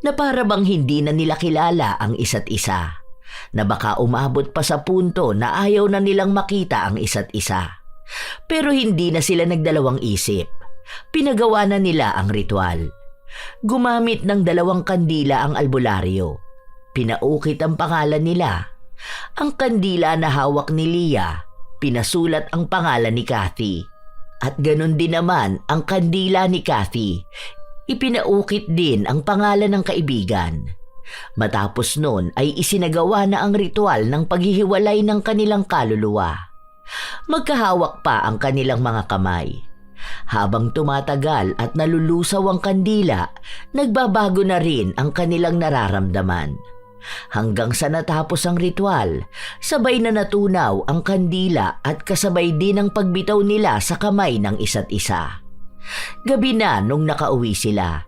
Na para bang hindi na nila kilala ang isa't isa. Na baka umabot pa sa punto na ayaw na nilang makita ang isa't isa. Pero hindi na sila nagdalawang isip. Pinagawa na nila ang ritual. Gumamit ng 2 kandila ang albularyo. Pinaukit ang pangalan nila. Ang kandila na hawak ni Leah, pinasulat ang pangalan ni Kathy. At ganun din naman ang kandila ni Kathy. Ipinaukit din ang pangalan ng kaibigan. Matapos nun ay isinagawa na ang ritual ng paghihiwalay ng kanilang kaluluwa. Magkahawak pa ang kanilang mga kamay. Habang tumatagal at nalulusaw ang kandila, nagbabago na rin ang kanilang nararamdaman. Hanggang sa natapos ang ritual, sabay na natunaw ang kandila at kasabay din ang pagbitaw nila sa kamay ng isa't isa. Gabi na nung nakauwi sila.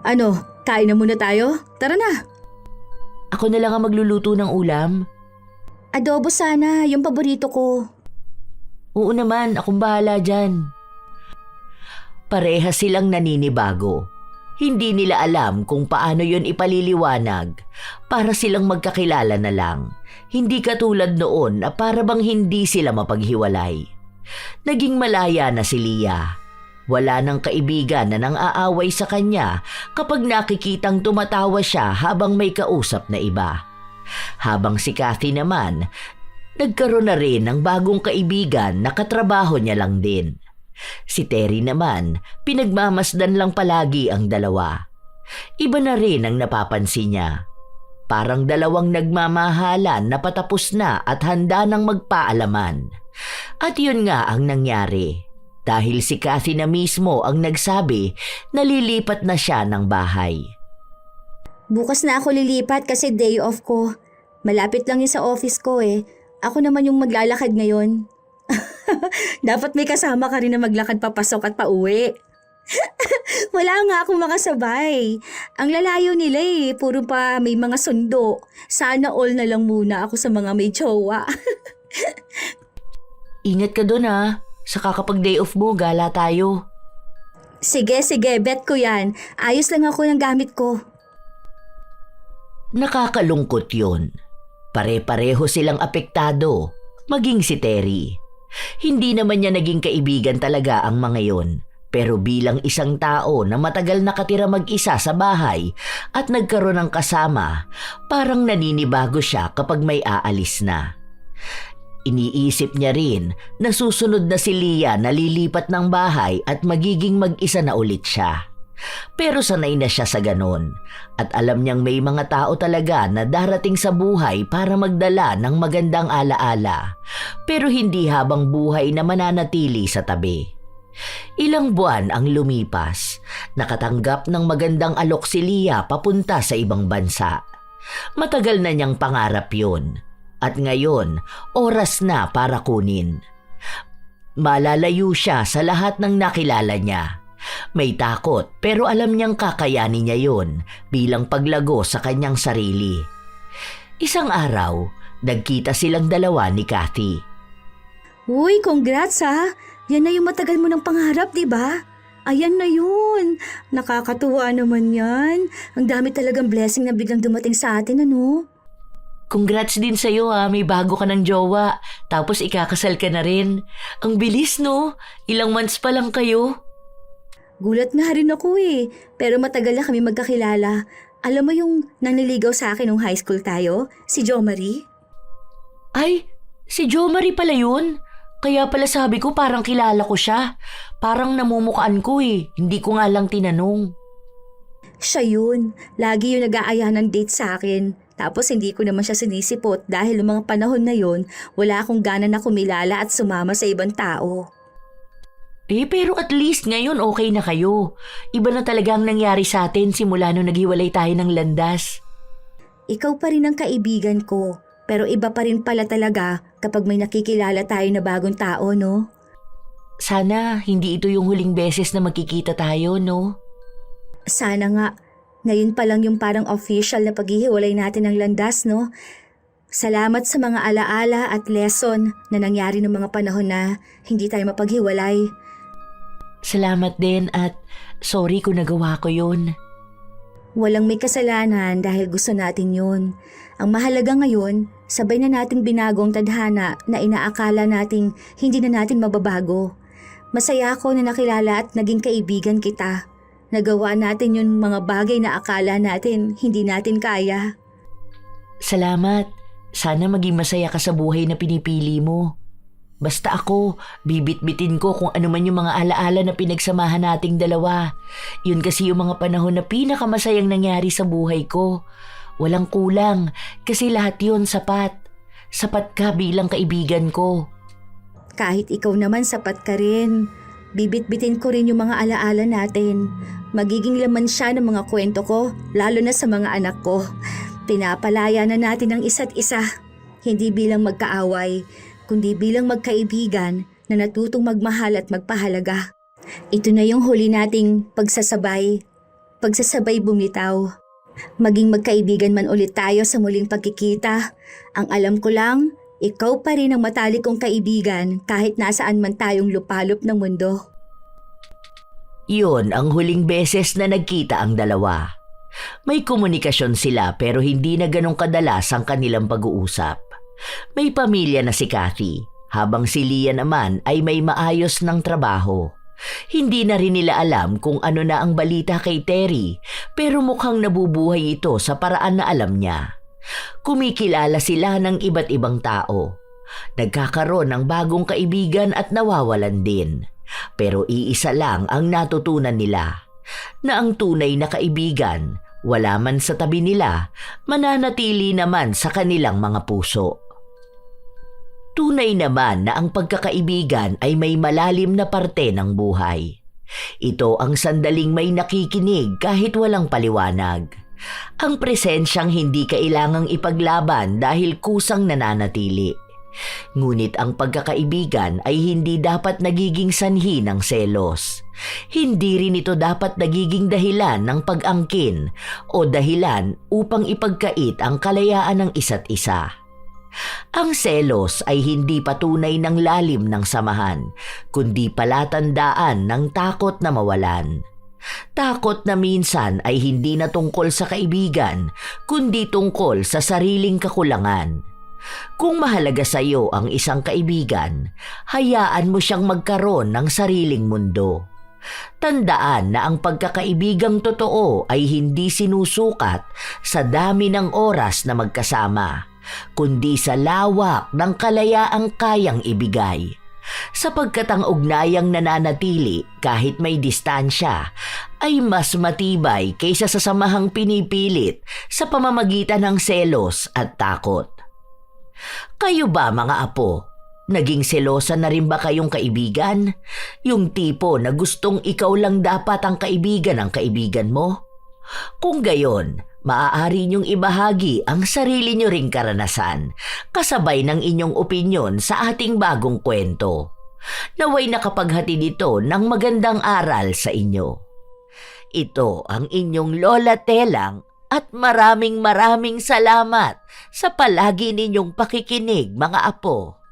Ano, kain na muna tayo? Tara na. Ako na lang ang magluluto ng ulam. Adobo sana, yung paborito ko. Oo naman, akong bahala dyan. Parehas silang naninibago. Hindi nila alam kung paano yon ipaliliwanag para silang magkakilala na lang. Hindi katulad noon na para bang hindi sila mapaghiwalay. Naging malaya na si Leah. Wala nang kaibigan na nang aaway sa kanya kapag nakikitang tumatawa siya habang may kausap na iba. Habang si Kathy naman, nagkaroon na rin ng bagong kaibigan na katrabaho niya lang din. Si Terry naman, pinagmamasdan lang palagi ang dalawa. Iba na rin ang napapansin niya. Parang dalawang nagmamahalan na patapos na at handa nang magpaalaman. At yun nga ang nangyari. Dahil si Kathy na mismo ang nagsabi na lilipat na siya ng bahay. Bukas na ako lilipat kasi day off ko. Malapit lang yun sa office ko eh. Ako naman yung maglalakad ngayon. Dapat may kasama ka rin na maglakad papasok at pauwi. Wala nga akong makasabay. Ang lalayo nila eh, puro pa may mga sundo. Sana all na lang muna ako sa mga may jowa. Ingat ka doon ha. Saka kapag day off mo, gala tayo. Sige, bet ko yan. Ayos lang ako ng gamit ko. Nakakalungkot yun. Pare-pareho silang apektado, maging si Terry. Hindi naman niya naging kaibigan talaga ang mga yon. Pero bilang isang tao na matagal nakatira mag-isa sa bahay at nagkaroon ng kasama, parang naninibago siya kapag may aalis na. Iniisip niya rin na susunod na si Leah na lilipat ng bahay at magiging mag-isa na ulit siya. Pero sanay na siya sa ganon at alam niyang may mga tao talaga na darating sa buhay para magdala ng magandang alaala, pero hindi habang buhay na mananatili sa tabi. Ilang buwan ang lumipas, nakatanggap ng magandang alok si Leah papunta sa ibang bansa. Matagal na niyang pangarap yun at ngayon oras na para kunin. Malalayo siya sa lahat ng nakilala niya. May takot pero alam niyang kakayanin niya yon bilang paglago sa kanyang sarili. Isang araw, nagkita silang dalawa ni Kathy. Uy, congrats ha! Yan na yung matagal mo ng pangarap, di ba? Ayan na yun. Nakakatuwa naman yan. Ang dami talagang blessing na biglang dumating sa atin, ano? Congrats din sa'yo ha, may bago ka ng jowa. Tapos ikakasal ka na rin. Ang bilis no? Ilang months pa lang kayo. Gulat nga rin ako eh, pero matagal na kami magkakilala. Alam mo yung naniligaw sa akin nung high school tayo? Si Jo Marie? Ay, si Jo Marie pala yun. Kaya pala sabi ko parang kilala ko siya. Parang namumukaan ko eh. Hindi ko nga lang tinanong. Siya yun. Lagi yung nag-aaya ng date sa akin. Tapos hindi ko naman siya sinisipot dahil noong mga panahon na yon, wala akong gana na kumilala at sumama sa ibang tao. Pero at least ngayon okay na kayo. Iba na talaga ang nangyari sa atin simula nung naghiwalay tayo ng landas. Ikaw pa rin ang kaibigan ko, pero iba pa rin pala talaga kapag may nakikilala tayo na bagong tao, no? Sana hindi ito yung huling beses na magkikita tayo, no? Sana nga. Ngayon pa lang yung parang official na paghihiwalay natin ng landas, no? Salamat sa mga alaala at lesson na nangyari ng mga panahon na hindi tayo mapaghiwalay. Salamat din at sorry kung nagawa ko yun. Walang may kasalanan dahil gusto natin yun. Ang mahalaga ngayon, sabay na nating binago ang tadhana na inaakala nating hindi na natin mababago. Masaya ako na nakilala at naging kaibigan kita. Nagawa natin yung mga bagay na akala natin hindi natin kaya. Salamat. Sana maging masaya ka sa buhay na pinipili mo. Basta ako, bibit-bitin ko kung ano man yung mga alaala na pinagsamahan nating dalawa. Yun kasi yung mga panahon na pinakamasayang nangyari sa buhay ko. Walang kulang kasi lahat yun sapat. Sapat ka bilang kaibigan ko. Kahit ikaw naman sapat ka rin. Bibit-bitin ko rin yung mga alaala natin. Magiging laman siya ng mga kwento ko, lalo na sa mga anak ko. Pinapalaya na natin ang isa't isa. Hindi bilang magkaaway, kundi bilang magkaibigan na natutong magmahal at magpahalaga. Ito na yung huli nating pagsasabay bumitaw. Maging magkaibigan man ulit tayo sa muling pagkikita. Ang alam ko lang, ikaw pa rin ang matalik kong kaibigan kahit nasaan man tayong lupalop ng mundo. Yun ang huling beses na nagkita ang dalawa. May komunikasyon sila pero hindi na ganong kadalas ang kanilang pag-uusap. May pamilya na si Kathy, habang si Leah naman ay may maayos ng trabaho. Hindi na rin nila alam kung ano na ang balita kay Terry, pero mukhang nabubuhay ito sa paraan na alam niya. Kumikilala sila ng iba't ibang tao. Nagkakaroon ng bagong kaibigan at nawawalan din. Pero iisa lang ang natutunan nila, na ang tunay na kaibigan, wala man sa tabi nila, mananatili naman sa kanilang mga puso. Tunay naman na ang pagkakaibigan ay may malalim na parte ng buhay. Ito ang sandaling may nakikinig kahit walang paliwanag. Ang presensyang hindi kailangang ipaglaban dahil kusang nananatili. Ngunit ang pagkakaibigan ay hindi dapat nagiging sanhi ng selos. Hindi rin ito dapat nagiging dahilan ng pag-angkin o dahilan upang ipagkait ang kalayaan ng isa't isa. Ang selos ay hindi patunay ng lalim ng samahan, kundi palatandaan ng takot na mawalan. Takot na minsan ay hindi na tungkol sa kaibigan, kundi tungkol sa sariling kakulangan. Kung mahalaga sa iyo ang isang kaibigan, hayaan mo siyang magkaroon ng sariling mundo. Tandaan na ang pagkakaibigang totoo ay hindi sinusukat sa dami ng oras na magkasama, kundi sa lawak ng kalayaang kayang ibigay. Sapagkat ang ugnayang nananatili kahit may distansya ay mas matibay kaysa sa samahang pinipilit sa pamamagitan ng selos at takot. Kayo ba mga apo? Naging selosa na rin ba kayong kaibigan? Yung tipo na gustong ikaw lang dapat ang kaibigan ng kaibigan mo? Kung gayon, maaari niyong ibahagi ang sarili niyo ring karanasan kasabay ng inyong opinyon sa ating bagong kwento. Naway nakapaghatid ito ng magandang aral sa inyo. Ito ang inyong Lola Telang at maraming salamat sa palagi ninyong pakikinig mga apo.